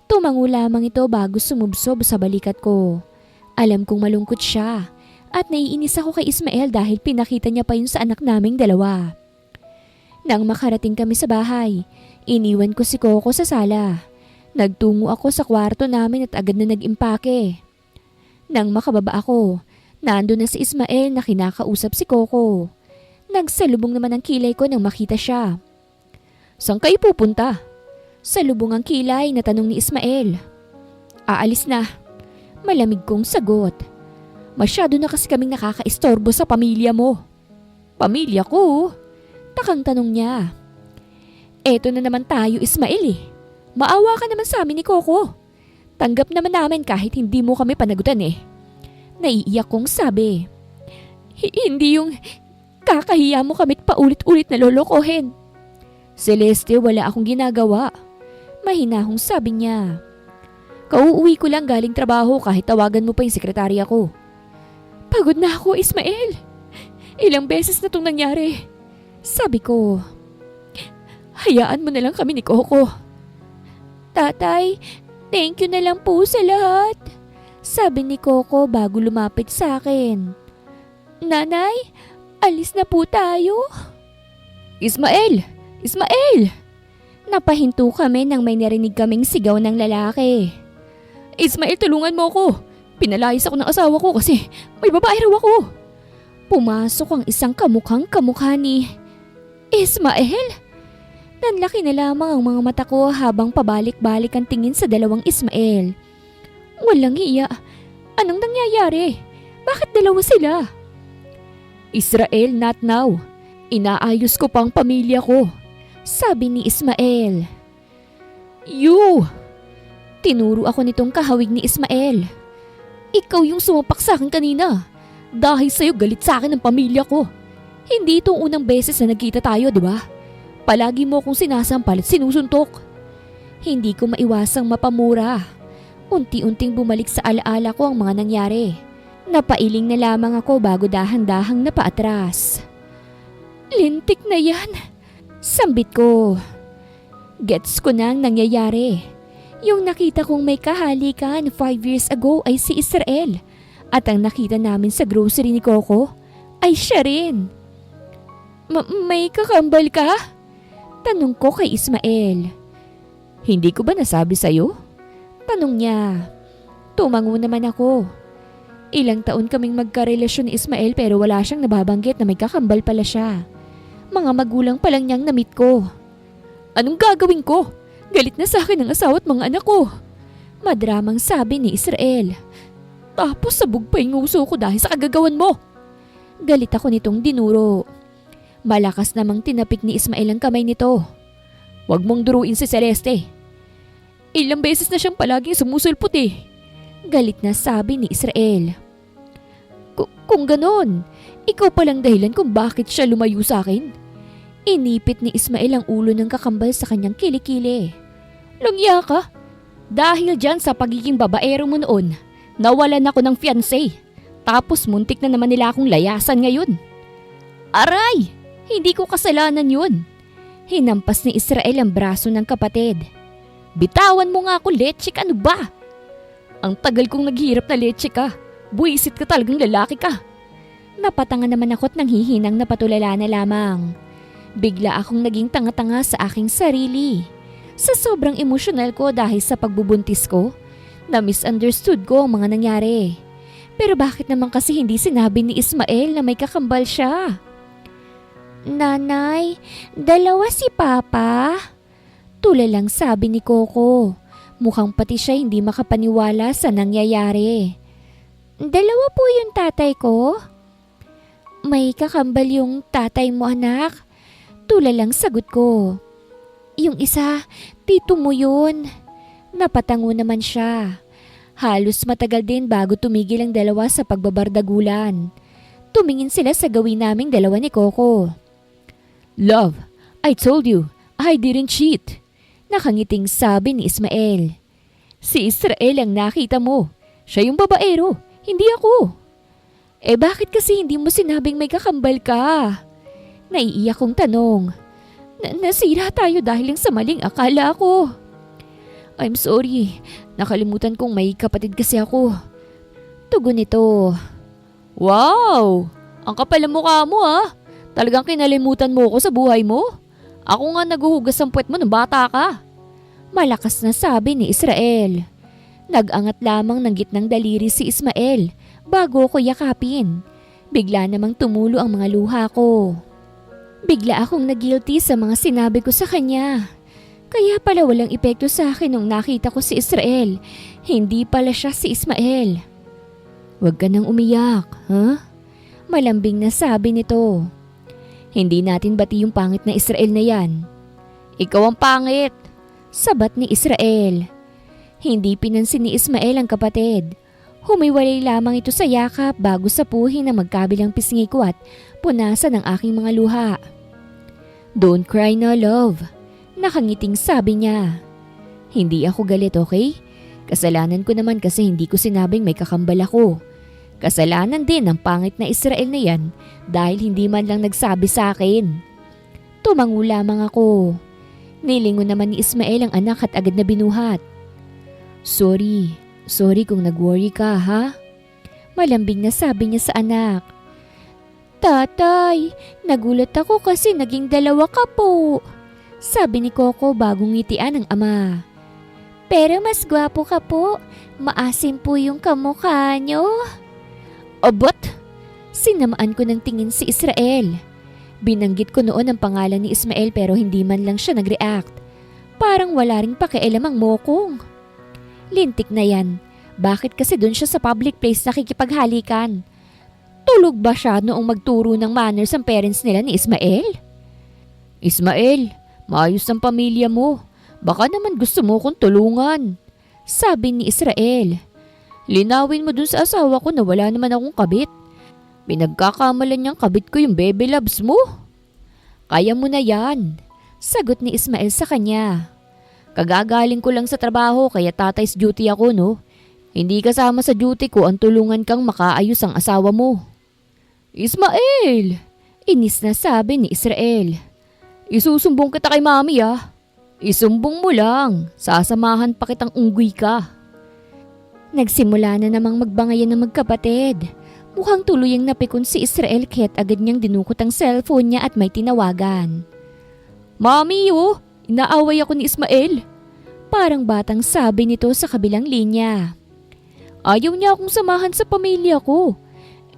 Tumango lamang ito bago sumubsob sa balikat ko. Alam kong malungkot siya at naiinis ako kay Ismael dahil pinakita niya pa yun sa anak naming dalawa. Nang makarating kami sa bahay, iniwan ko si Coco sa sala. Nagtungo ako sa kwarto namin at agad na nag-impake. Nang makababa ako, nandun na si Ismael na kinakausap si Coco. Nagsalubong naman ang kilay ko nang makita siya. "Saan kayo pupunta?" Salubong ang kilay na tanong ni Ismael. "Aalis na." Malamig kong sagot. "Masyado na kasi kaming nakakaistorbo sa pamilya mo." "Pamilya ko?" Takang tanong niya. "Eto na naman tayo, Ismael eh. Maawa ka naman sa amin ni Coco. Tanggap naman namin kahit hindi mo kami panagutan eh." Naiiyak kong sabi. "Hindi yung kakahiya mo kami't paulit-ulit na lolokohin." "Celeste, wala akong ginagawa." Mahinahong sabi niya. "Kauuwi ko lang galing trabaho kahit tawagan mo pa yung sekretarya ko." "Pagod na ako, Ismael. Ilang beses na itong nangyari." Sabi ko. "Hayaan mo na lang kami ni Coco." "Tatay, thank you na lang po sa lahat," sabi ni Coco bago lumapit sa akin. "Nanay, alis na po tayo." "Ismael! Ismael!" Napahinto kami nang may narinig kaming sigaw ng lalaki. "Ismael, tulungan mo ako. Pinalayas ako ng asawa ko kasi may babae raw ako." Pumasok ang isang kamukhang-kamukha ni Ismael. Nanlaki na lamang ang mga mata ko habang pabalik-balik ang tingin sa dalawang Ismael. Walang hiya. Anong nangyayari? Bakit dalawa sila? "Israel, not now. Inaayos ko pang pamilya ko," sabi ni Ismael. "You!" Tinuro ako nitong kahawig ni Ismael. "Ikaw yung sumapak sa akin kanina. Dahil sa'yo galit sa akin ang pamilya ko. Hindi itong unang beses na nagkita tayo, di ba? Palagi mo akong sinasampal at sinusuntok." Hindi ko maiwasang mapamura. Unti-unting bumalik sa alaala ko ang mga nangyari. Napailing na lamang ako bago dahan-dahang napaatras. "Lintik na yan," sambit ko. Gets ko nang nangyayari. Yung nakita kong may kahalikan 5 years ago ay si Israel. At ang nakita namin sa grocery ni Coco ay siya rin. May kakambal ka?" Tanong ko kay Ismael. "Hindi ko ba nasabi sa'yo?" Tanong niya. Tumango naman ako. Ilang taon kaming magkarelasyon ni Ismael pero wala siyang nababanggit na may kakambal pala siya. Mga magulang pa lang niyang na-meet ko. "Anong gagawin ko? Galit na sa akin ang asawa at mga anak ko." Madramang sabi ni Israel. "Tapos sabog pa yung uso ko dahil sa kagagawan mo." Galit ako nitong dinuro. Malakas namang tinapik ni Ismael ang kamay nito. "Huwag mong duruin si Celeste. Ilang beses na siyang palaging sumusulpot eh." Galit na sabi ni Israel. Kung ganon, ikaw palang dahilan kung bakit siya lumayo sa akin." Inipit ni Ismael ang ulo ng kakambal sa kanyang kilikili. "Langya ka. Dahil dyan sa pagiging babaero mo noon, nawalan ako ng fiancé. Tapos muntik na naman nila akong layasan ngayon." "Aray! Hindi ko kasalanan yun." Hinampas ni Israel ang braso ng kapatid. "Bitawan mo nga ako, Leche, ano ba? Ang tagal kong naghihirap na Leche ka. Buisit ka, talagang lalaki ka." Napatangan naman ako't nanghihinang napatulala na lamang. Bigla akong naging tanga-tanga sa aking sarili. Sa sobrang emosyonal ko dahil sa pagbubuntis ko, na-misunderstood ko ang mga nangyari. Pero bakit naman kasi hindi sinabi ni Ismael na may kakambal siya? "Nanay, dalawa si Papa?" Tulalang sabi ni Coco. Mukhang pati siya hindi makapaniwala sa nangyayari. "Dalawa po yung tatay ko?" "May kakambal yung tatay mo, anak." Tulalang sagot ko. "Yung isa, tito mo yun." Napatango naman siya. Halos matagal din bago tumigil ang dalawa sa pagbabardagulan. Tumingin sila sa gawin naming dalawa ni Coco. "Love, I told you, I didn't cheat." Nakangiting sabi ni Ismael. "Si Israel ang nakita mo. Siya yung babaero, hindi ako." Bakit kasi hindi mo sinabing may kakambal ka?" Naiiyak kong tanong. Nasira tayo dahil lang sa maling akala ko." "I'm sorry, nakalimutan kong may kapatid kasi ako." Tugon nito. "Wow! Ang kapal ng mukha mo ah. Talagang kinalimutan mo ako sa buhay mo? Ako nga naguhugas ang puwet mo nung bata ka. Malakas na sabi ni Israel. Nag-angat lamang ng gitnang daliri si Ismael bago ko yakapin. Bigla namang tumulo ang mga luha ko. Bigla akong nag-guilty sa mga sinabi ko sa kanya. Kaya pala walang epekto sa akin nung nakita ko si Israel. Hindi pala siya si Ismael. Huwag ka nang umiyak, ha? Malambing na sabi nito. Hindi natin bati yung pangit na Israel na yan. Ikaw ang pangit, sabat ni Israel. Hindi pinansin ni Ismael ang kapatid. Humiwalay lamang ito sa yakap bago sapuhin ang magkabilang pisngi ko at punasan ang aking mga luha. Don't cry na, love. Nakangiting sabi niya. Hindi ako galit, okay? Kasalanan ko naman kasi hindi ko sinabing may kakambal ako. Kasalanan din ng pangit na Israel na yan dahil hindi man lang nagsabi sa akin. Tumango lamang ako. Nilingon naman ni Ismael ang anak at agad na binuhat. Sorry kung nag-worry ka, ha? Malambing na sabi niya sa anak. Tatay, nagulat ako kasi naging dalawa ka po. Sabi ni Coco bagong ngitian ng ama. Pero mas gwapo ka po. Maasim po yung kamukha nyo. Abot! Sinamaan ko ng tingin si Israel. Binanggit ko noon ang pangalan ni Ismael pero hindi man lang siya nag-react. Parang wala ring pakialam ang mokong. Lintik na yan. Bakit kasi doon siya sa public place nakikipaghalikan? Tulog ba siya noong magturo ng manners ang parents nila ni Ismael? Ismael, maayos ang pamilya mo. Baka naman gusto mo kong tulungan. Sabi ni Israel. Linawin mo dun sa asawa ko na wala naman akong kabit. Pinagkakamalan niyang kabit ko yung baby loves mo. Kaya mo na yan. Sagot ni Ismael sa kanya. Kagagaling ko lang sa trabaho kaya tatay's duty ako, no? Hindi kasama sa duty ko ang tulungan kang makaayos ang asawa mo. Ismael! Inis na sabi ni Israel. Isusumbong kita kay mami, ah. Isumbong mo lang. Sasamahan pa kitang unggoy ka. Nagsimula na namang magbangayan ng magkapatid. Mukhang tuluyang napikon si Israel kaya't agad niyang dinukot ang cellphone niya at may tinawagan. Mami, oh! Inaaway ako ni Ismael. Parang batang sabi nito sa kabilang linya. Ayaw niya akong samahan sa pamilya ko.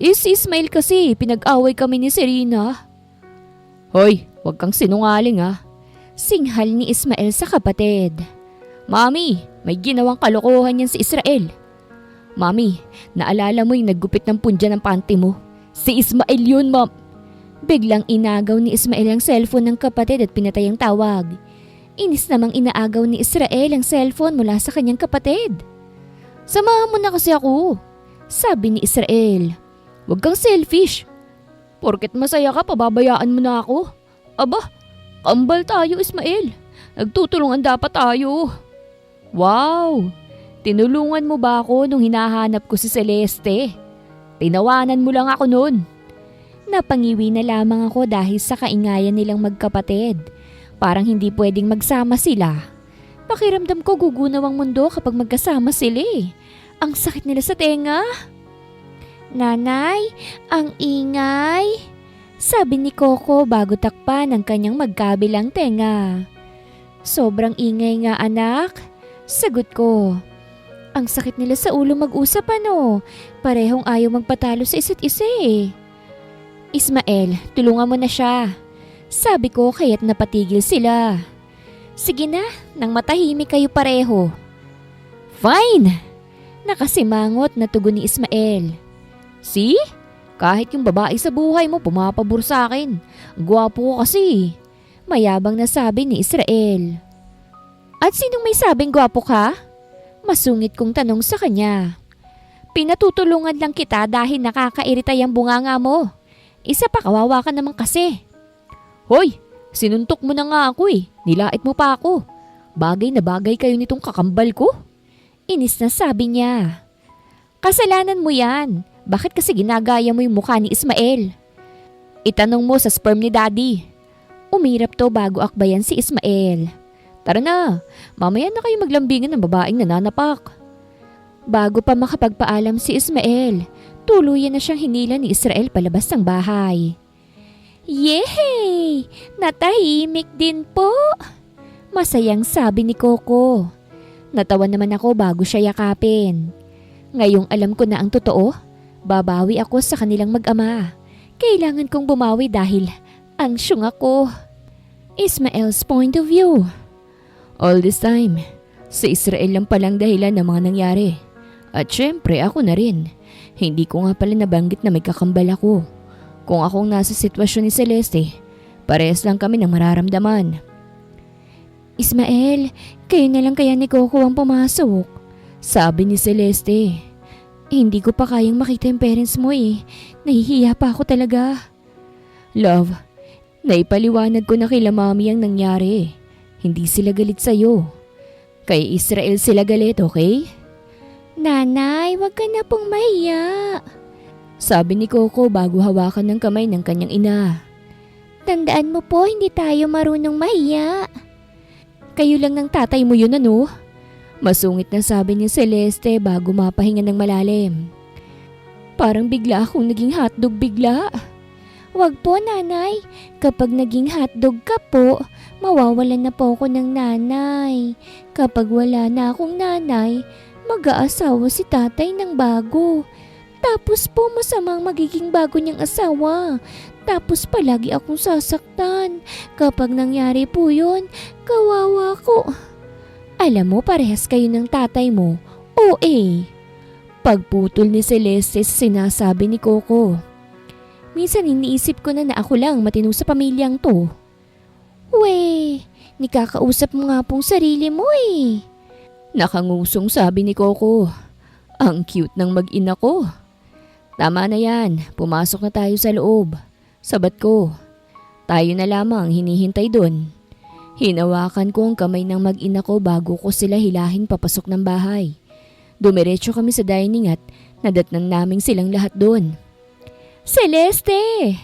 Si Ismael kasi pinag-away kami ni Serena. Hoy, huwag kang sinungaling, ah. Singhal ni Ismael sa kapatid. Mami, may ginawang kalokohan yan si Israel. Mami, naalala mo yung naggupit ng punja ng panty mo? Si Ismael yun, ma'am. Biglang inagaw ni Ismael ang cellphone ng kapatid at pinatay ang tawag. Inis namang inaagaw ni Israel ang cellphone mula sa kanyang kapatid. Samahan mo na kasi ako, sabi ni Israel. Huwag kang selfish. Porket masaya ka, pababayaan mo na ako. Aba, kambal tayo, Ismael. Nagtutulungan dapat tayo. Wow! Tinulungan mo ba ako nung hinahanap ko si Celeste? Tinawanan mo lang ako noon. Napangiwi na lamang ako dahil sa kaingayan nilang magkapatid. Parang hindi pwedeng magsama sila. Pakiramdam ko gugunaw ang mundo kapag magkasama sila eh. Ang sakit nila sa tenga. Nanay, ang ingay. Sabi ni Coco bago takpan ang kanyang magkabilang tenga. Sobrang ingay nga anak. Sagot ko. Ang sakit nila sa ulo mag-usap ano. Parehong ayaw magpatalo sa isa't isa eh. Ismael, tulungan mo na siya. Sabi ko kaya't napatigil sila. Sige na, nang matahimik kayo pareho. Fine! Nakasimangot na tugon ni Ismael. See? Kahit yung babae sa buhay mo pumapabor sa akin. Gwapo ko kasi. Mayabang na sabi ni Israel. At sinong may sabing gwapo ka? Masungit kong tanong sa kanya. Pinatutulungan lang kita dahil nakakairita yung bunganga mo. Isa pa kawawa ka naman kasi. Hoy, sinuntok mo na nga ako eh. Nilait mo pa ako. Bagay na bagay kayo nitong kakambal ko. Inis na sabi niya. Kasalanan mo yan. Bakit kasi ginagaya mo yung mukha ni Ismael? Itanong mo sa sperm ni Daddy. Umirap to bago akbayan si Ismael. Tara na, mamaya na kayo maglambingan ng babaeng nananapak. Bago pa makapagpaalam si Ismael, tuluyan na siyang hinila ni Israel palabas ng bahay. Yehey! Natahimik din po! Masayang sabi ni Coco. Natawa naman ako bago siya yakapin. Ngayong alam ko na ang totoo, babawi ako sa kanilang mag-ama. Kailangan kong bumawi dahil ansyong ako. Ismael's point of view. All this time, si Israel lang palang dahilan ng mga nangyari. At syempre ako na rin. Hindi ko nga pala nabanggit na may kakambal ako. Kung akong nasa sitwasyon ni Celeste, parehas lang kami ng mararamdaman. Ismael, kayo na lang kaya ni Coco ang pumasok. Sabi ni Celeste. Hindi ko pa kayang makita yung parents mo eh. Nahihiya pa ako talaga. Love, naipaliwanag ko na kila mami ang nangyari. Hindi sila galit sa'yo. Kay Israel sila galit, okay? Nanay, wag ka na pong mahiya. Sabi ni Coco bago hawakan ng kamay ng kanyang ina. Tandaan mo po, hindi tayo marunong mahiya. Kayo lang ng tatay mo yun ano? Masungit na sabi ni Celeste bago mapahinga ng malalim. Parang bigla akong naging hotdog bigla. Wag po nanay, kapag naging hotdog ka po, mawawalan na po ako ng nanay. Kapag wala na akong nanay, mag-aasawa si tatay ng bago. Tapos po masamang magiging bago niyang asawa. Tapos palagi akong sasaktan. Kapag nangyari po yun, kawawa ko. Alam mo, parehas kayo ng tatay mo. OA. Pagputol ni Celeste sa sinasabi ni Coco. Minsan iniisip ko na ako lang matino sa pamilyang to. We, nikakausap mo nga pong sarili mo eh. Nakangusong sabi ni Coco. Ang cute ng mag-ina ko. Tama na yan, pumasok na tayo sa loob. Sabat ko. Tayo na lamang hinihintay dun. Hinawakan ko ang kamay ng mag-ina ko bago ko sila hilahin papasok ng bahay. Dumiretso kami sa dining at nadatnan naming silang lahat doon. Celeste!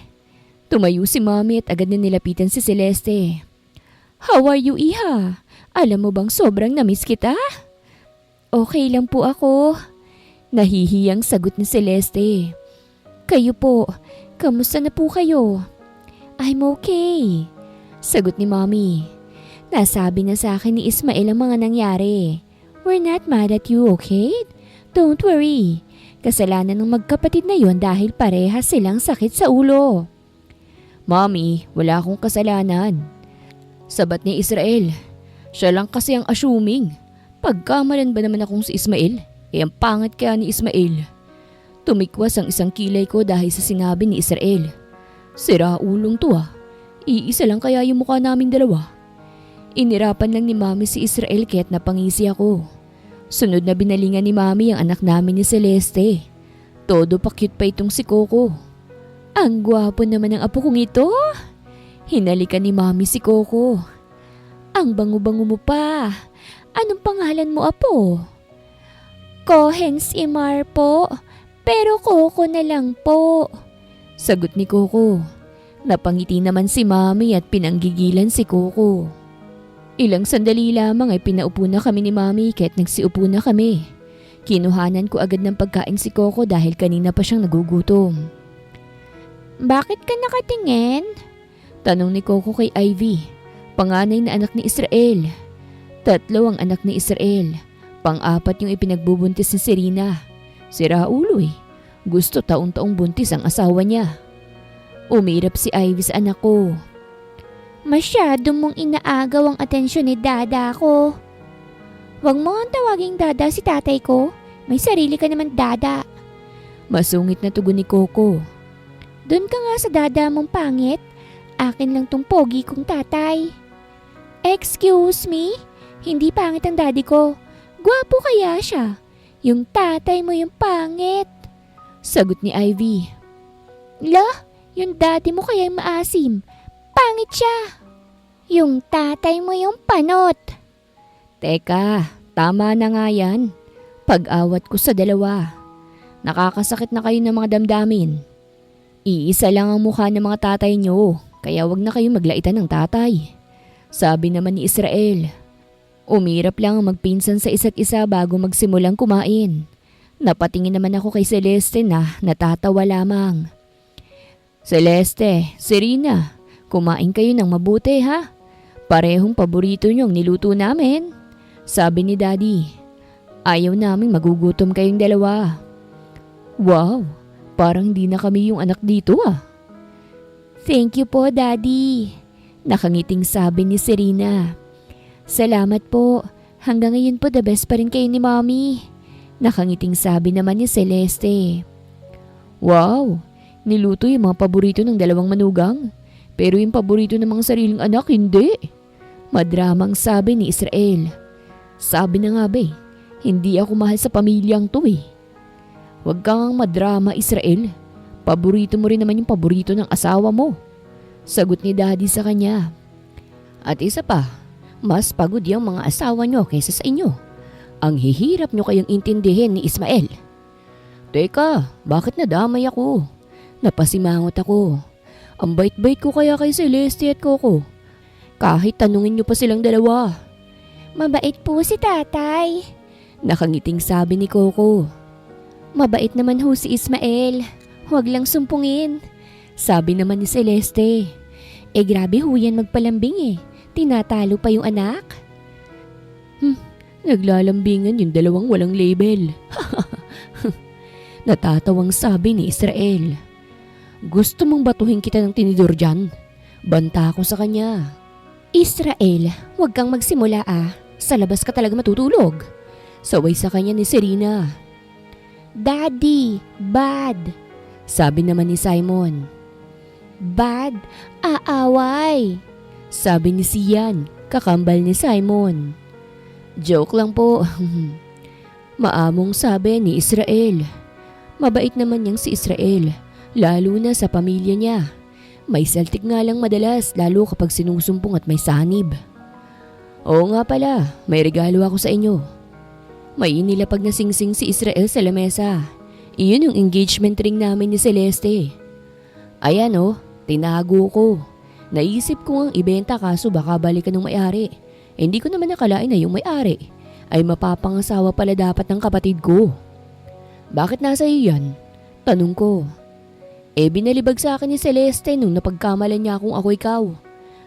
Tumayo si Mommy at agad na nilapitan si Celeste. How are you, Iha? Alam mo bang sobrang namiss kita? Okay lang po ako. Nahihiyang sagot ni Celeste. Kayo po, kamusta na po kayo? I'm okay. Sagot ni Mommy. Nasabi na sa akin ni Ismael ang mga nangyari. We're not mad at you, okay? Don't worry. Kasalanan ng magkapatid na yon dahil parehas silang sakit sa ulo. Mommy, wala akong kasalanan. Sabat ni Israel. Siya lang kasi ang assuming. Pagkamalan ba naman akong si Ismael? Ang pangit kaya ni Ismael. Tumikwas ang isang kilay ko dahil sa sinabi ni Israel. Sira ulong to ah. Iisa lang kaya yung mukha naming dalawa. Inirapan lang ni Mami si Israel kaya't napangisi ako. Sunod na binalingan ni Mami ang anak namin ni Celeste. Todo pa cute pa itong si Coco. Ang gwapo naman ng apo kong ito. Hinalikan ni Mami si Coco. Ang bango-bango mo pa. Anong pangalan mo, apo? Kohens Imar po. Pero Coco na lang po. Sagot ni Coco. Napangiti naman si Mami at pinanggigilan si Coco. Ilang sandali lamang ay pinaupo na kami ni Mami kahit nagsiupo na kami. Kinuhanan ko agad ng pagkain si Coco dahil kanina pa siyang nagugutom. Bakit ka nakatingin? Tanong ni Coco kay Ivy, panganay na anak ni Israel. 3 ang anak ni Israel. Pang-4 yung ipinagbubuntis ni Serena. Sira ulo eh. Gusto taon-taong buntis ang asawa niya. Umirap si Ivy sa anak ko. Masyado mong inaagaw ang atensyon ni dada ko. Huwag mo ang tawaging dada si tatay ko. May sarili ka naman dada. Masungit na tugon ni Coco. Doon ka nga sa dada mong pangit. Akin lang tong pogi kong tatay. Excuse me? Hindi pangit ang daddy ko. Gwapo kaya siya. Yung tatay mo yung pangit. Sagot ni Ivy. Lah, yung daddy mo kaya yung maasim. Pangit siya. Yung tatay mo yung panot. Teka, tama na nga yan. Pag-awat ko sa dalawa. Nakakasakit na kayo ng mga damdamin. Iisa lang ang mukha ng mga tatay nyo, kaya wag na kayo maglaitan ng tatay. Sabi naman ni Israel. Umirap lang ang magpinsan sa isa't isa bago magsimulang kumain. Napatingin naman ako kay Celeste na natatawa lamang. Celeste, Serena, kumain kayo ng mabuti ha. Parehong paborito niyong niluto namin. Sabi ni Daddy. Ayaw naming magugutom kayong dalawa. Wow, parang hindi na kami yung anak dito ah. Thank you po, Daddy. Nakangiting sabi ni Serena. Salamat po. Hanggang ngayon po the best pa rin kayo ni Mommy. Nakangiting sabi naman ni Celeste. Wow, niluto yung mga paborito ng dalawang manugang. Pero yung paborito ng mga sariling anak, hindi. Madramang sabi ni Israel. Sabi na nga ba hindi ako mahal sa pamilyang to eh. Huwag kang madrama, Israel. Paborito mo rin naman yung paborito ng asawa mo. Sagot ni Daddy sa kanya. At isa pa, mas pagod yung mga asawa nyo kaysa sa inyo. Ang hihirap nyo kayang intindihin ni Ismael. Teka, bakit nadamay ako? Napasimangot ako. Ang bait-bait ko kaya kay Celeste at Coco. Kahit tanungin nyo pa silang dalawa. Mabait po si tatay. Nakangiting sabi ni Coco. Mabait naman ho si Ismael. Huwag lang sumpungin. Sabi naman ni Celeste. Grabe ho yan magpalambing eh. Tinatalo pa yung anak. Naglalambingan yung dalawang walang label. Natatawang sabi ni Israel. Gusto mong batuhin kita ng tinidor dyan? Banta ko sa kanya. Israel, huwag kang magsimula ah. Sa labas ka talaga matutulog. Saway sa kanya ni Serena. Daddy, bad. Sabi naman ni Simon. Bad? Aaway. Sabi ni Sian, kakambal ni Simon. Joke lang po. Maamong sabi ni Israel. Mabait naman niyang si Israel, lalo na sa pamilya niya. May saltik nga lang madalas, lalo kapag sinusumpong at may sanib. Oo nga pala, may regalo ako sa inyo. May inilapag na singsing si Israel sa lamesa. Iyon yung engagement ring namin ni Celeste. Ayan oh, tinago ko. Naisip ko ang ibenta kaso baka balikan ng may-ari. Hindi ko naman nakalain na yung may-ari ay mapapangasawa pala dapat ng kapatid ko. Bakit nasa iyo yan? Tanong ko. Binalibag sa akin ni Celeste nung napagkamalan niya kung ako ikaw.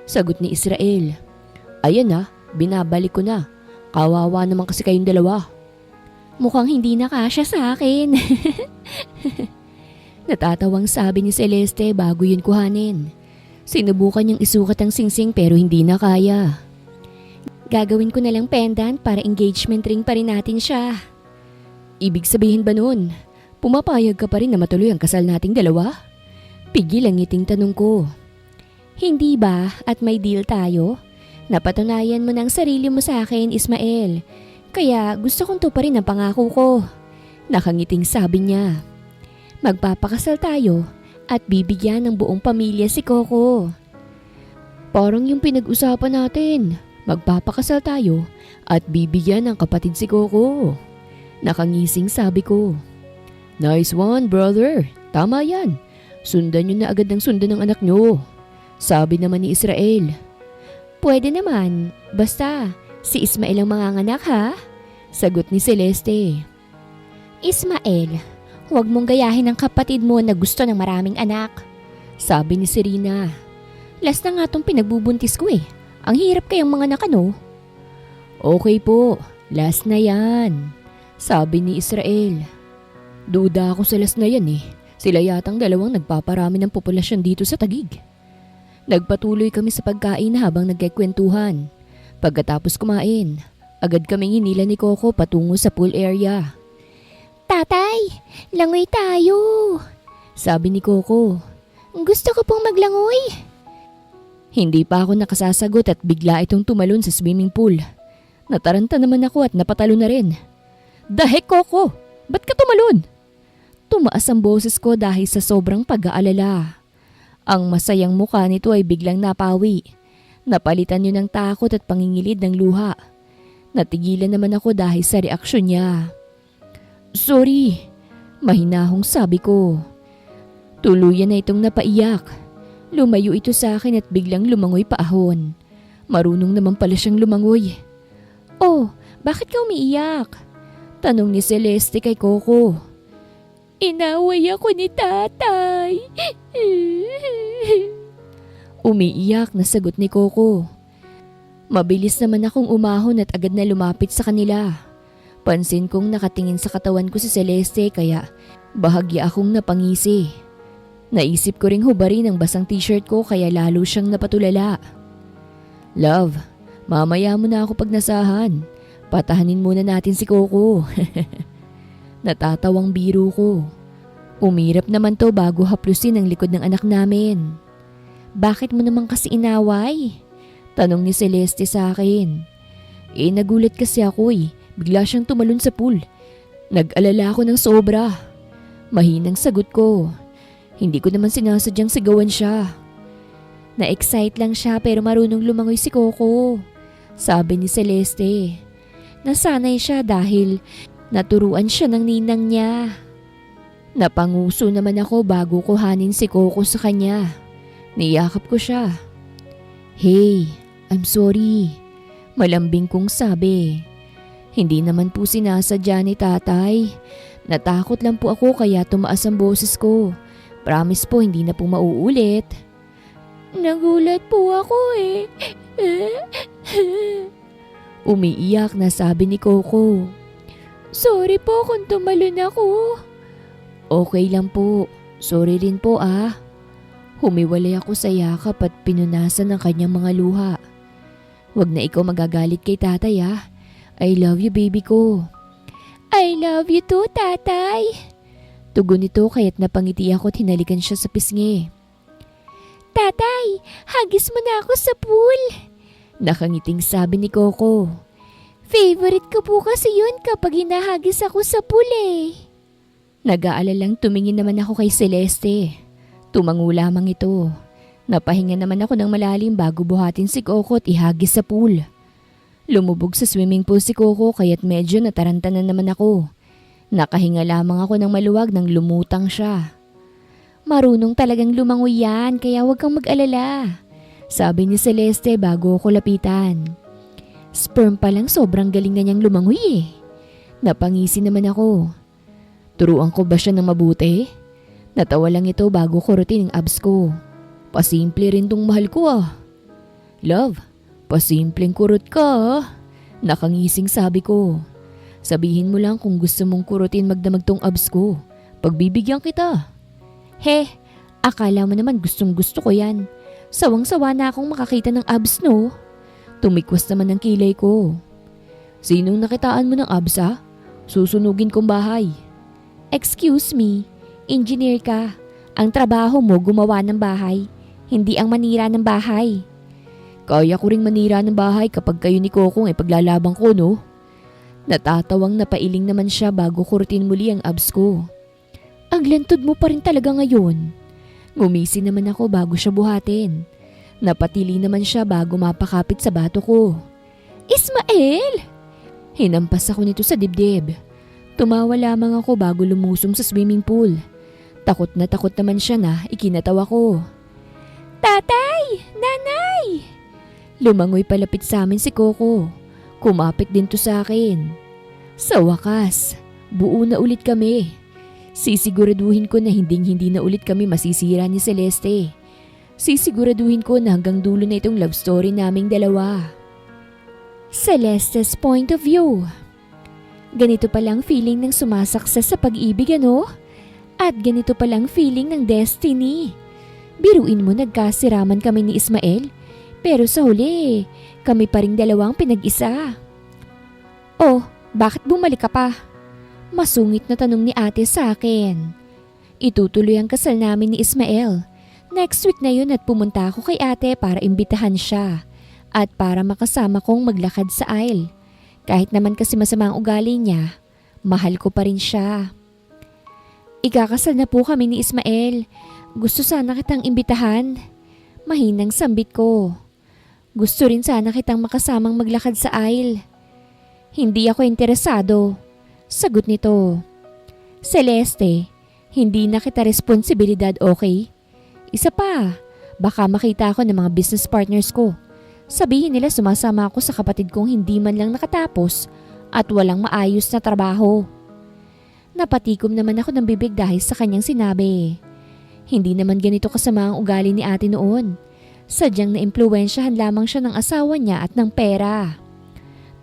Sagot ni Israel. Ayan na, binabalik ko na. Kawawa naman kasi kayong dalawa. Mukhang hindi na kasya sa akin. Natatawang sabi ni Celeste bago yun kuhanin. Sinubukan niyang isukat ang singsing pero hindi na kaya. Gagawin ko na lang pendant para engagement ring pa rin natin siya. Ibig sabihin ba nun, pumapayag ka pa rin na matuloy ang kasal nating dalawa? Pigil ang ngiting tanong ko. Hindi ba at may deal tayo? Napatunayan mo ng sarili mo sa akin, Ismael. Kaya gusto kong tuparin ang pangako ko. Nakangiting sabi niya. Magpapakasal tayo at bibigyan ng buong pamilya si Coco. Parang yung pinag-usapan natin. Magpapakasal tayo at bibigyan ng kapatid si Coco. Nakangising sabi ko. Nice one, brother. Tama yan. Sundan nyo na agad ng sundan ng anak nyo. Sabi naman ni Israel. Pwede naman. Basta, si Ismael ang manganganak ha? Sagot ni Celeste. Ismael, huwag mong gayahin ang kapatid mo na gusto ng maraming anak. Sabi ni Serena. Last na nga tong pinagbubuntis ko eh. Ang hirap kayang mga anak ano? Okay po, last na yan. Sabi ni Israel. Duda ako sa last na yan eh. Sila yatang dalawang nagpaparami ng populasyon dito sa Taguig. Nagpatuloy kami sa pagkain habang nagkikwentuhan. Pagkatapos kumain, agad kaming hinila ni Coco patungo sa pool area. Tatay, langoy tayo. Sabi ni Coco. Gusto ko pong maglangoy. Hindi pa ako nakasasagot at bigla itong tumalon sa swimming pool. Nataranta naman ako at napatalo na rin. The heck, Coco? Ba't ka tumalon? Tumaas ang boses ko dahil sa sobrang pag-aalala. Ang masayang mukha nito ay biglang napawi. Napalitan yun ng takot at pangingilid ng luha. Natigilan naman ako dahil sa reaksyon niya. Sorry, mahinahong sabi ko. Tuluyan na itong napaiyak. Lumayo ito sa akin at biglang lumangoy paahon. Marunong naman pala siyang lumangoy. Oh, bakit ka umiiyak? Tanong ni Celeste kay Coco. Inaway ako ni tatay. Umiiyak na sagot ni Coco. Mabilis naman akong umahon at agad na lumapit sa kanila. Pansin kong nakatingin sa katawan ko si Celeste kaya bahagya akong napangisi. Naisip ko ring hubarin ang basang t-shirt ko kaya lalo siyang napatulala. Love, mamaya mo na ako pagnasahan. Patahanin muna natin si Coco. Natatawang biro ko. Umirap naman to bago haplusin ang likod ng anak namin. Bakit mo naman kasi inaway? Tanong ni Celeste sa akin. Nagulat kasi ako Bigla siyang tumalon sa pool. Nag-alala ako ng sobra. Mahinang sagot ko. Hindi ko naman sinasadyang sigawan siya. Na-excite lang siya pero marunong lumangoy si Coco. Sabi ni Celeste. Nasanay siya dahil naturuan siya ng ninang niya. Napanguso naman ako bago kuhanin si Coco sa kanya. Niyakap ko siya. Hey, I'm sorry. Malambing kong sabi. Hindi naman po sinasadya ni tatay. Natakot lang po ako kaya tumaas ang boses ko. Promise po hindi na po mauulit. Nagulat po ako Umiiyak na sabi ni Coco. Sorry po kung tumalon ako. Okay lang po. Sorry rin po Humiwalay ako sa yakap at pinunasan ng kanyang mga luha. Huwag na ikaw magagalit kay tatay I love you baby ko. I love you too tatay. Tugon nito kaya't napangiti ako at hinalikan siya sa pisngi. Tatay, hagis mo na ako sa pool. Nakangiting sabi ni Coco. Favorite ko po kasi yun kapag hinahagis ako sa pool Nag-aalalang tumingin naman ako kay Celeste. Tumango lamang ito. Napahinga naman ako ng malalim bago buhatin si Coco at ihagis sa pool. Lumubog sa swimming pool si Coco kaya't medyo nataranta na naman ako. Nakahinga lamang ako ng maluwag nang lumutang siya. Marunong talagang lumangoy yan kaya huwag kang mag-alala. Sabi ni Celeste bago ako lapitan. Sperm pa lang sobrang galing na niyang lumangoy Napangisi naman ako. Turuan ko ba siya ng mabuti? Natawa lang ito bago kurutin ang abs ko. Pasimple rin tong mahal ko Love, pasimpleng kurot ka Nakangising sabi ko. Sabihin mo lang kung gusto mong kurutin magdamag tong abs ko. Pagbibigyan kita. Akala mo naman gustong gusto ko yan. Sawang-sawa na akong makakita ng abs no? Tumikwas naman ang kilay ko. Sinong nakitaan mo ng abs Susunugin kong bahay. Excuse me, engineer ka. Ang trabaho mo gumawa ng bahay, hindi ang manira ng bahay. Kaya ko ring manira ng bahay kapag kayo ni Coco ay paglalabang ko no? Natatawang napailing naman siya bago kurutin muli ang abs ko. Ang lantod mo pa rin talaga ngayon. Ngumisi naman ako bago siya buhatin. Napatili naman siya bago mapakapit sa bato ko. Ismael! Hinampas ako nito sa dibdib. Tumawa lamang ako bago lumusong sa swimming pool. Takot naman siya na ikinatawa ko. Tatay! Nanay! Lumangoy palapit sa amin si Coco. Kumapit din to sa akin. Sa wakas, buo na ulit kami. Sisiguraduhin ko na hindi na ulit kami masisira ni Celeste. Sisiguraduhin ko na hanggang dulo na itong love story naming dalawa. Celeste's point of view. Ganito palang feeling ng sumasakses sa pag-ibig At ganito palang feeling ng destiny. Biruin mo nagkasiraman kami ni Ismael, pero sa huli, kami pa ring dalawang pinag-isa. Oh, bakit bumalik ka pa? Masungit na tanong ni ate sa akin. Itutuloy ang kasal namin ni Ismael. Next week na yun at pumunta ako kay ate para imbitahan siya at para makasama kong maglakad sa aisle. Kahit naman kasi masama ang ugali niya, mahal ko pa rin siya. Ikakasal na po kami ni Ismael. Gusto sana kitang imbitahan. Mahinang sambit ko. Gusto rin sana kitang makasamang maglakad sa aisle. Hindi ako interesado. Sagot nito. Celeste, hindi na kita responsibilidad, okay? Isa pa, baka makita ako ng mga business partners ko. Sabihin nila sumasama ako sa kapatid kong hindi man lang nakatapos at walang maayos na trabaho. Napatikom naman ako ng bibig dahil sa kanyang sinabi. Hindi naman ganito kasama ang ugali ni ate noon. Sadyang naimpluwensyahan lamang siya ng asawa niya at ng pera.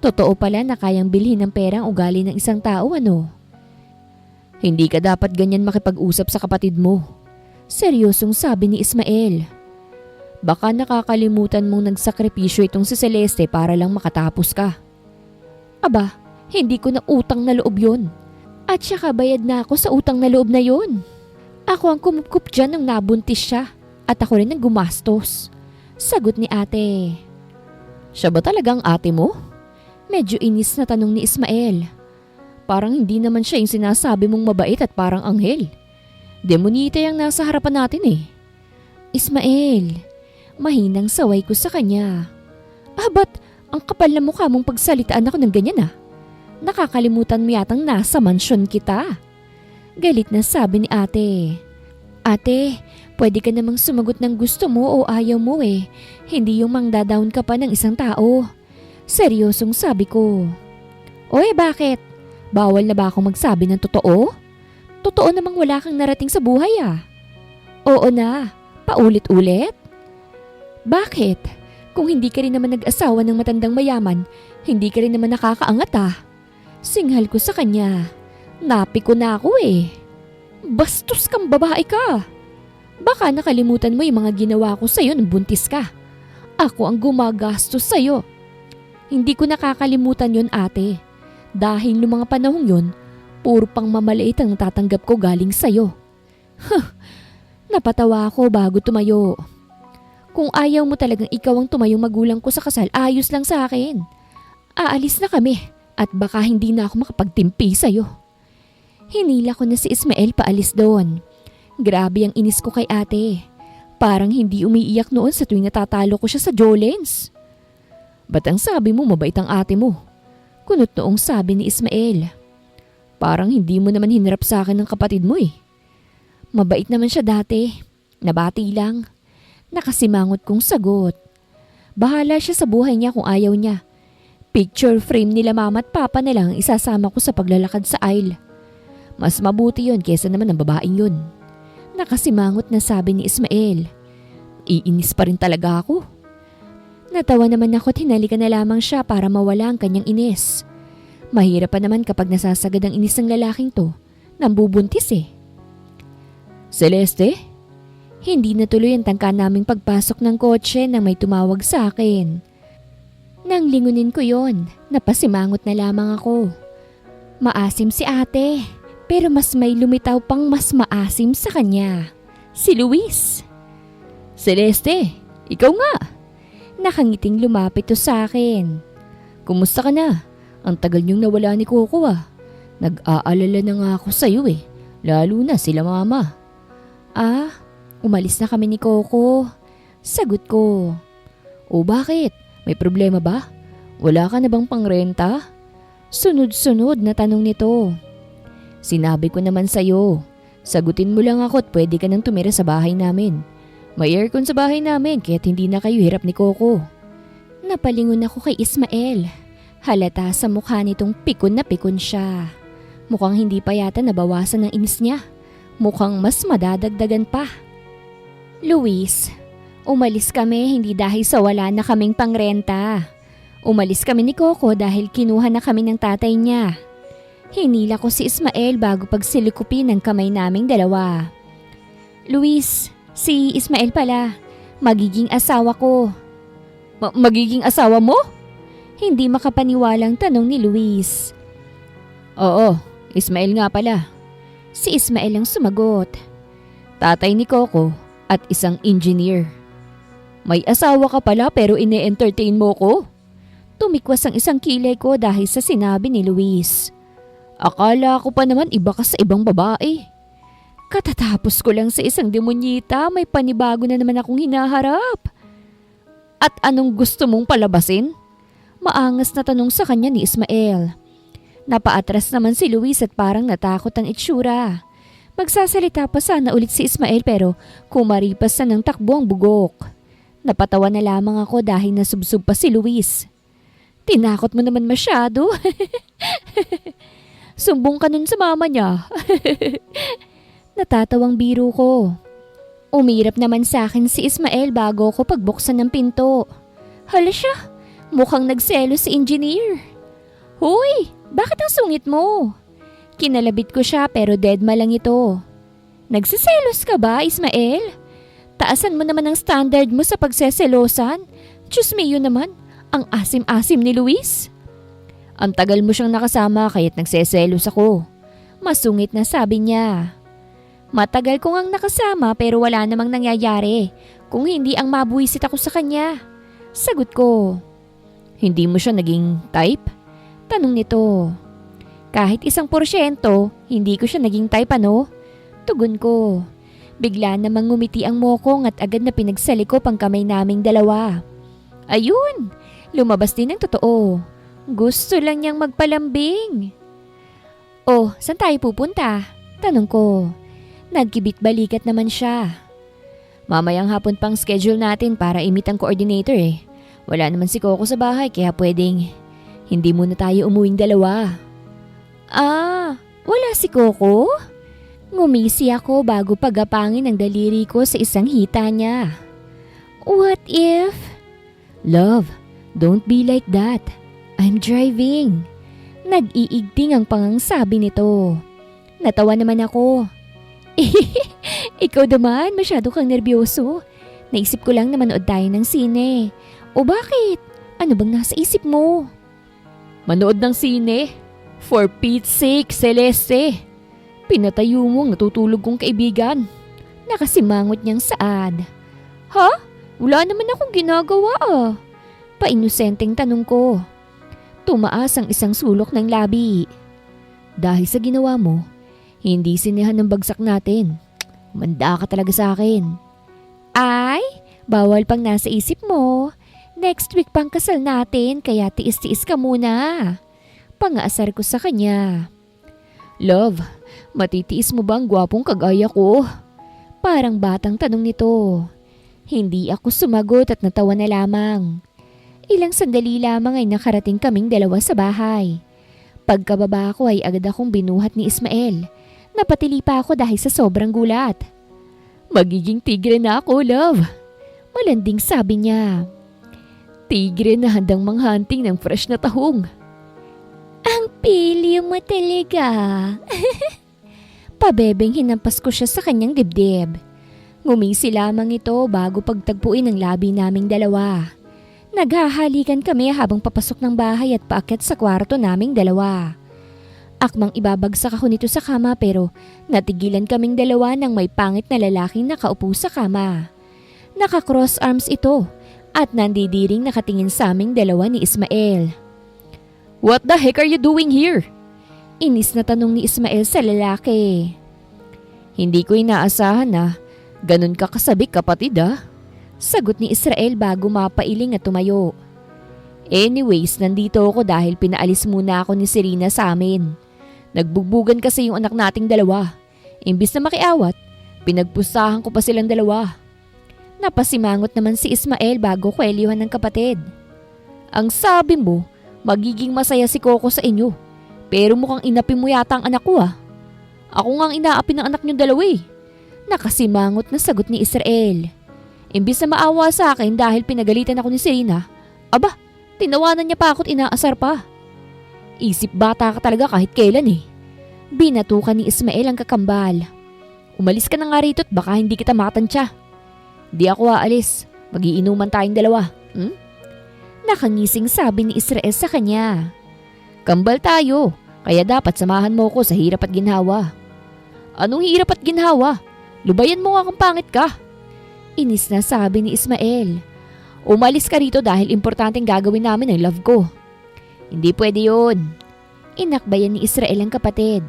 Totoo pala na kayang bilhin ng pera ang ugali ng isang tao, ano? Hindi ka dapat ganyan makipag-usap sa kapatid mo. Seryosong sabi ni Ismael. Baka nakakalimutan mong nagsakripisyo itong si Celeste para lang makatapos ka. Aba, hindi ko na utang na loob yun. At saka bayad na ako sa utang na loob na yun. Ako ang kumukup dyan nang nabuntis siya. At ako rin ang gumastos. Sagot ni ate. Siya ba talagang ate mo? Medyo inis na tanong ni Ismael. Parang hindi naman siya yung sinasabi mong mabait at parang anghel. Demonite ang nasa harapan natin eh. Ismael, mahinang saway ko sa kanya. Ba't ang kapal na mukha mong pagsalitaan ako ng ganyan ah? Nakakalimutan mo yatang nasa mansyon kita. Galit na sabi ni ate. Ate, pwede ka namang sumagot ng gusto mo o ayaw mo eh. Hindi yung mangda-down ka pa ng isang tao. Seryosong sabi ko. Oy, bakit? Bawal na ba akong magsabi ng totoo? Totoo namang wala kang narating sa buhay ah. Oo na, paulit-ulit? Bakit? Kung hindi ka rin naman nag-asawa ng matandang mayaman, hindi ka rin naman nakakaangat ah. Singhal ko sa kanya. Napi ko na ako eh. Bastos kang babae ka. Baka nakalimutan mo yung mga ginawa ko sa'yo nung buntis ka. Ako ang gumagastos sa'yo. Hindi ko nakakalimutan yon ate. Dahil noong mga panahong yon, puro pang mamaliit ang tatanggap ko galing sa'yo. Napatawa ako bago tumayo. Kung ayaw mo talagang ikaw ang tumayong magulang ko sa kasal, ayos lang sa akin. Aalis na kami at baka hindi na ako makapagtimpi sa'yo. Hinila ko na si Ismael paalis doon. Grabe ang inis ko kay ate. Parang hindi umiiyak noon sa tuwing natatalo ko siya sa Jolens. Ba't ang sabi mo mabait ang ate mo? Kunot noong sabi ni Ismael. Parang hindi mo naman hinarap sa akin ng kapatid mo eh. Mabait naman siya dati. Nabati lang. Nakasimangot kong sagot. Bahala siya sa buhay niya kung ayaw niya. Picture frame nila mama at papa na lang isasama ko sa paglalakad sa aisle. Mas mabuti yon kesa naman ang babaeng yun. Nakasimangot na sabi ni Ismael. Iinis pa rin talaga ako. Natawa naman ako at hinalikan na lamang siya para mawala ang kanyang inis. Mahirap pa naman kapag nasasagad ang inis ng lalaking to. Nambubuntis eh. Celeste? Hindi natuloy ang tangka naming pagpasok ng kotse nang may tumawag sa akin. Nang lingunin ko yon, napasimangot na lamang ako. Maasim si ate. Pero mas may lumitaw pang mas maasim sa kanya. Si Luis. Celeste, ikaw nga. Nakangiting lumapit to sa akin. Kumusta ka na? Ang tagal niyong nawala ni Coco ah. Nag-aalala na nga ako sa'yo eh. Lalo na sila mama. Umalis na kami ni Coco. Sagot ko. O bakit? May problema ba? Wala ka na bang pangrenta? Sunod-sunod na tanong nito. Sinabi ko naman sa'yo, sagutin mo lang ako at pwede ka nang tumira sa bahay namin. May aircon sa bahay namin kaya't hindi na kayo hirap ni Coco. Napalingon ako kay Ismael. Halata sa mukha nitong pikon na pikon siya. Mukhang hindi pa yata nabawasan ng inis niya. Mukhang mas madadagdagan pa. Luis, umalis kami hindi dahil sa wala na kaming pangrenta. Umalis kami ni Coco dahil kinuha na kami ng tatay niya. Hinila ko si Ismael bago pagsilikupin ng kamay naming dalawa. Luis, si Ismael pala. Magiging asawa ko. Magiging asawa mo? Hindi makapaniwalang tanong ni Luis. Oo, Ismael nga pala. Si Ismael ang sumagot. Tatay ni Coco at isang engineer. May asawa ka pala pero ine-entertain mo ko? Tumikwas ang isang kilay ko dahil sa sinabi ni Luis. Akala ko pa naman iba ka sa ibang babae. Katatapos ko lang sa isang demonyita, may panibago na naman akong hinaharap. At anong gusto mong palabasin? Maangas na tanong sa kanya ni Ismael. Napaatras naman si Luis at parang natakot ang itsura. Magsasalita pa sana ulit si Ismael pero kumaripas na ng takbo ang bugok. Napatawa na lamang ako dahil nasubsob pa si Luis. Tinakot mo naman masyado. Sumbong ka nun sa mama niya. Natatawang biro ko. Umirap naman sa akin si Ismael bago ko pagbuksan ng pinto. Hala siya, mukhang nagselo si engineer. Hoy, bakit ang sungit mo? Kinalabit ko siya pero deadma lang ito. Nagsiselos ka ba, Ismael? Taasan mo naman ang standard mo sa pagseselosan. Diyos mio naman, ang asim-asim ni Luis. Ang tagal mo siyang nakasama kaya't nagseselos ako. Masungit na sabi niya. Matagal ko ngang nakasama pero wala namang nangyayari kung hindi ang mabuwisit ako sa kanya. Sagot ko. Hindi mo siya naging type? Tanong nito. Kahit 1%, hindi ko siya naging type ano? Tugon ko. Bigla namang ngumiti ang mokong at agad na pinagsalikop ang kamay naming dalawa. Ayun, lumabas din ang totoo. Gusto lang niyang magpalambing. Oh, saan tayo pupunta? Tanong ko. Nagkibit balikat naman siya. Mamayang hapon pang schedule natin para i-meet ang coordinator eh. Wala naman si Coco sa bahay kaya pwedeng hindi muna tayo umuwing dalawa. Ah, wala si Coco? Ngumisi ako bago pagapangin ang daliri ko sa isang hita niya. What if? Love, don't be like that. I'm driving. Nag-iigting ang pangangsabi nito. Natawa naman ako. Ikaw naman, masyado kang nervyoso. Naisip ko lang na manood tayo ng sine. O bakit? Ano bang nasa isip mo? Manood ng sine? For Pete's sake, Celeste. Pinatayo mo ang natutulog kong kaibigan. Nakasimangot niyang saad. Ha? Wala naman akong ginagawa ah. Painosenteng tanong ko. Tumaas ang isang sulok ng labi. Dahil sa ginawa mo, hindi sinehan ng bagsak natin. Manda ka talaga sa akin. Ay, bawal pang nasa isip mo. Next week pang kasal natin kaya tiis-tiis ka muna. Pangaasar ko sa kanya. Love, matitiis mo ba ang gwapong kagaya ko? Parang batang tanong nito. Hindi ako sumagot at natawa na lamang. Ilang sandali lamang ay nakarating kaming dalawa sa bahay. Pagkababa ko ay agad akong binuhat ni Ismael. Napatili pa ako dahil sa sobrang gulat. Magiging tigre na ako, love. Malanding sabi niya. Tigre na handang manghunting ng fresh na tahong. Ang pili mo talaga. Pabebeng hinampas ko siya sa kanyang dibdib. Ngumisi lamang ito bago pagtagpuin ang labi naming dalawa. Naghahalikan kami habang papasok ng bahay at paakyat sa kwarto naming dalawa. Akmang ibabagsak ako nito sa kama pero natigilan kaming dalawa ng may pangit na lalaking nakaupo sa kama. Naka-cross arms ito at nandidiring nakatingin sa aming dalawa ni Ismael. What the heck are you doing here? Inis na tanong ni Ismael sa lalaki. Hindi ko inaasahan na ganun ka kasabik kapatid ah. Sagot ni Israel bago mapailing at tumayo. Anyways, nandito ako dahil pinaalis muna ako ni Serena sa amin. Nagbugbugan kasi yung anak nating dalawa. Imbis na makiawat, pinagpusahan ko pa silang dalawa. Napasimangot naman si Ismael bago kwelyuhan ng kapatid. Ang sabi mo, magiging masaya si Coco sa inyo. Pero mukhang inapi mo yata ang anak ko ah. Ako nga ang inaapi ng anak niyong dalawa eh. Nakasimangot na sagot ni Israel. Imbis na maawa sa akin dahil pinagalitan ako ni Serena, aba, tinawanan niya pa ako't inaasar pa. Isip bata ka talaga kahit kailan eh. Binatukan ni Ismael ang kakambal. Umalis ka na nga rito at baka hindi kita matansya. Di ako aalis. Magiinuman tayong dalawa. Nakangising sabi ni Israel sa kanya. Kambal tayo, kaya dapat samahan mo ko sa hirap at ginhawa. Anong hirap at ginhawa? Lubayan mo nga kung pangit ka. Inis na sabi ni Ismael. Umalis ka rito dahil importanteng gagawin namin ang love ko. Hindi pwede yun. Inakbayan ni Israel ang kapatid.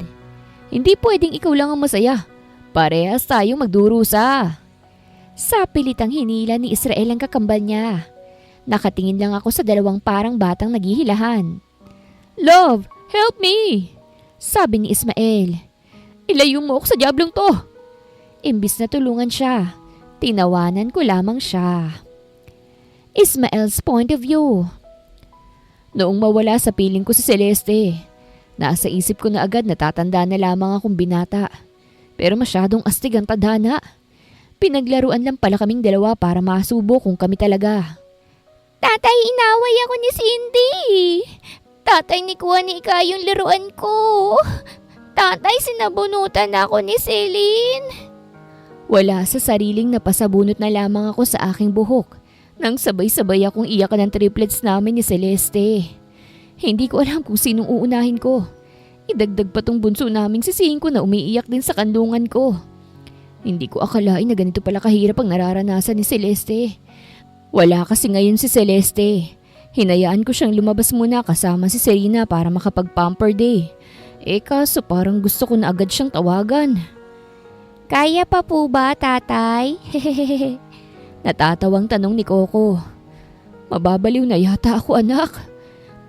Hindi pwedeng ikaw lang ang masaya. Parehas tayong magdurusa. Sa pilitang hinila ni Israel ang kakambal niya. Nakatingin lang ako sa dalawang parang batang naghihilahan. Love, help me! Sabi ni Ismael. Ilayo mo ako sa diablong to. Imbis na tulungan siya, tinawanan ko lamang siya. Ismael's point of view. Noong mawala sa piling ko si Celeste, Nasa isip ko na agad na tatanda na lamang akong binata. Pero masyadong astig ang tadhana. Pinaglaruan lang pala kaming dalawa para masubo kung kami talaga. Tatay, inaway ako ni Cindy. Tatay, nikuha ni Ika yung laruan ko. Tatay, sinabunutan ako ni Celine. Wala sa sariling napasabunot na lamang ako sa aking buhok nang sabay-sabay akong iyakan ng triplets namin ni Celeste. Hindi ko alam kung sinong uunahin ko. Idagdag pa tong bunso naming si Cinco na umiiyak din sa kanlungan ko. Hindi ko akalain na ganito pala kahirap ang nararanasan ni Celeste. Wala kasi ngayon si Celeste. Hinayaan ko siyang lumabas muna kasama si Serena para makapag-pamper day. Kaso parang gusto ko na agad siyang tawagan. Kaya pa po ba, tatay? Natatawang tanong ni Coco. Mababaliw na yata ako, anak.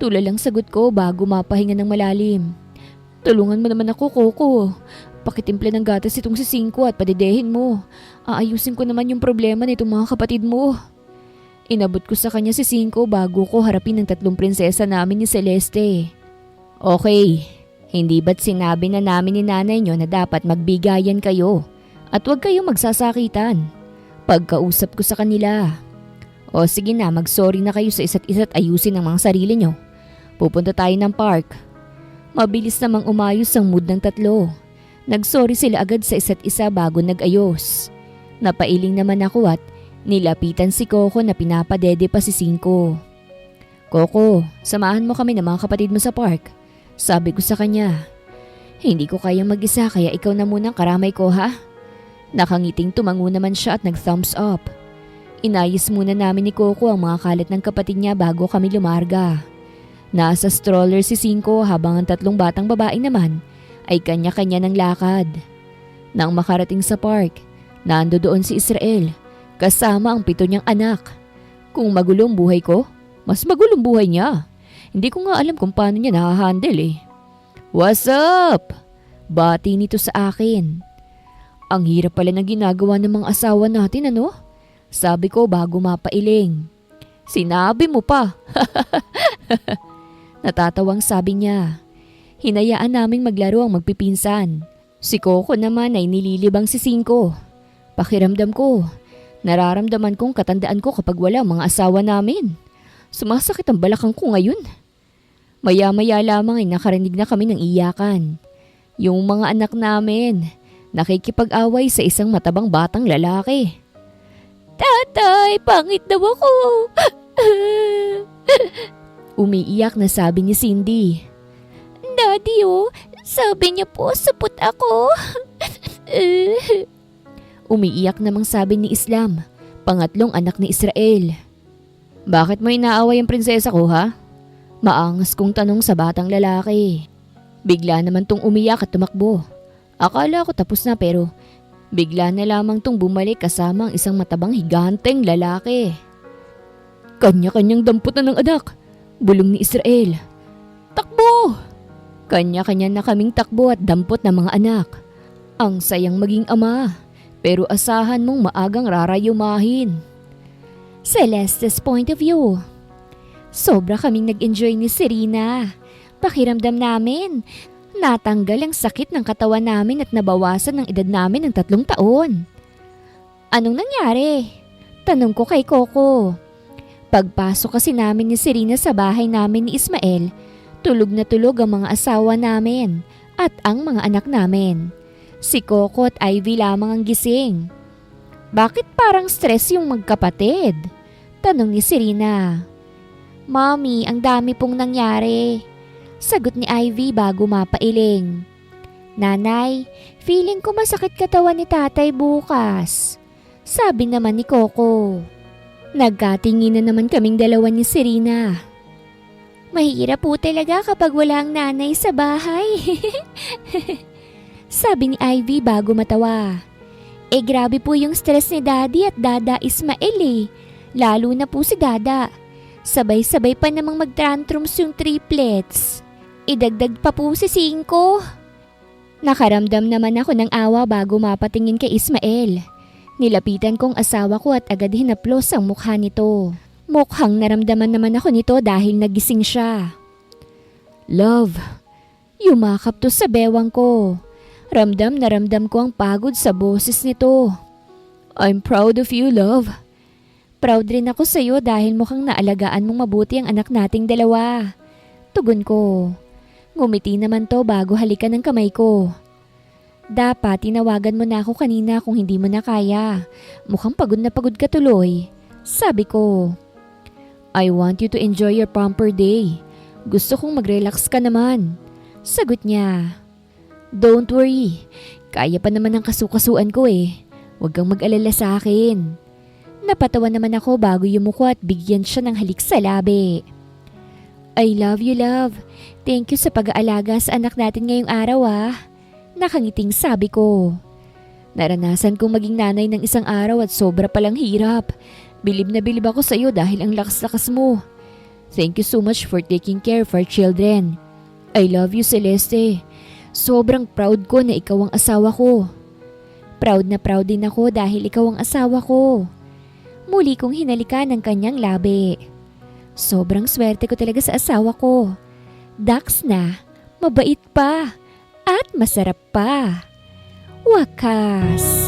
Tulalang sagot ko bago mapahinga ng malalim. Tulungan mo naman ako, Coco. Pakitimple ng gatas itong si Cinco at padedehin mo. Aayusin ko naman yung problema nitong mga kapatid mo. Inabot ko sa kanya si Cinco bago ko harapin ng 3 prinsesa namin ni Celeste. Okay, hindi ba't sinabi na namin ni nanay nyo na dapat magbigayan kayo at huwag kayong magsasakitan? Pagkausap ko sa kanila. O sige na, mag-sorry na kayo sa isa't isa't ayusin ang mga sarili nyo. Pupunta tayo ng park. Mabilis namang umayos ang mood ng 3. Nag-sorry sila agad sa isa't isa bago nag-ayos. Napailing naman ako at nilapitan si Coco na pinapadede pa si Cinco. Coco, samahan mo kami ng mga kapatid mo sa park. Sabi ko sa kanya. Hindi ko kayang mag-isa kaya ikaw na muna ang karamay ko, ha? Nakangiting tumango naman siya at nag-thumbs up. Inayos muna namin ni Coco ang mga kalat ng kapatid niya bago kami lumarga. Nasa stroller si Cinco habang ang 3 batang babae naman ay kanya-kanya ng lakad. Nang makarating sa park, nando doon si Israel kasama ang 7 niyang anak. Kung magulong buhay ko, mas magulong buhay niya. Hindi ko nga alam kung paano niya nahahandle eh. What's up? Bati nito sa akin. Ang hirap pala ng ginagawa ng mga asawa natin, ano? Sabi ko bago mapailing. Sinabi mo pa. Natatawang sabi niya. Hinayaan naming maglaro ang magpipinsan. Si Coco naman ay nililibang si Cinco. Pakiramdam ko, nararamdaman kong katandaan ko kapag wala ang mga asawa namin. Sumasakit ang balakang ko ngayon. Maya-maya lamang ay nakarinig na kami ng iyakan. Yung mga anak namin, nakikipag-away sa isang matabang batang lalaki. Tatay, pangit daw ako. Umiiyak na sabi ni Cindy. Daddy, sabi niya po supot ako. Umiiyak namang sabi ni Islam, pangatlong anak ni Israel. Bakit mo inaaway ang prinsesa ko, ha? Maangas kong tanong sa batang lalaki. Bigla naman tong umiyak at tumakbo. Akala ko tapos na pero bigla na lamang tong bumalik kasama ang isang matabang higanteng lalaki. Kanya-kanyang dampot na ng anak. Bulong ni Israel. Takbo! Kanya-kanya na kaming takbo at dampot ng mga anak. Ang sayang maging ama, pero asahan mong maagang rarayumahin. Celeste's point of view. Sobra kaming nag-enjoy ni Serena. Pakiramdam namin, natanggal ang sakit ng katawan namin at nabawasan ang edad namin ng 3 taon. Anong nangyari? Tanong ko kay Coco. Pagpasok kasi namin ni Serena sa bahay namin ni Ismael, tulog na tulog ang mga asawa namin at ang mga anak namin. Si Coco at Ivy lamang ang gising. Bakit parang stress yung magkapatid? Tanong ni Serena. Mommy, ang dami pong nangyari. Sagot ni Ivy bago mapailing. Nanay, feeling ko masakit katawan ni tatay bukas. Sabi naman ni Coco. Nagkatingin na naman kaming dalawa ni Serena. Mahirap po talaga kapag wala ang nanay sa bahay. Sabi ni Ivy bago matawa. Grabe po yung stress ni Daddy at Dada Ismael eh. Lalo na po si Dada. Sabay-sabay pa namang mag-tantrums yung triplets. Idagdag pa po si Cinco. Nakaramdam naman ako ng awa bago mapatingin kay Ismael. Nilapitan kong asawa ko at agad hinaplos ang mukha nito. Mukhang naramdaman naman ako nito dahil nagising siya. Love, Yumakap to sa bewang ko. Ramdam na ramdam ko ang pagod sa boses nito. I'm proud of you, love. Proud rin ako sa iyo dahil mukhang naalagaan mong mabuti ang anak nating dalawa. Tugon ko. Ngumiti naman to bago halikan ng kamay ko. Dapat tinawagan mo na ako kanina kung hindi mo na kaya. Mukhang pagod na pagod ka tuloy. Sabi ko. I want you to enjoy your pamper day. Gusto kong mag-relax ka naman. Sagot niya. Don't worry. Kaya pa naman ang kasukasuan ko eh. Huwag kang mag-alala sa akin. Napatawa naman ako bago yumuko at bigyan siya ng halik sa labi. I love you, love. Thank you sa pag-aalaga sa anak natin ngayong araw Nakangiting sabi ko. Naranasan kong maging nanay ng isang araw at sobra palang hirap. Bilib na bilib ako sa iyo dahil ang lakas-lakas mo. Thank you so much for taking care of our children. I love you, Celeste. Sobrang proud ko na ikaw ang asawa ko. Proud na proud din ako dahil ikaw ang asawa ko. Muli kong hinalikan ang kanyang labi. Sobrang swerte ko talaga sa asawa ko. Dax na, mabait pa, at masarap pa. Wakas.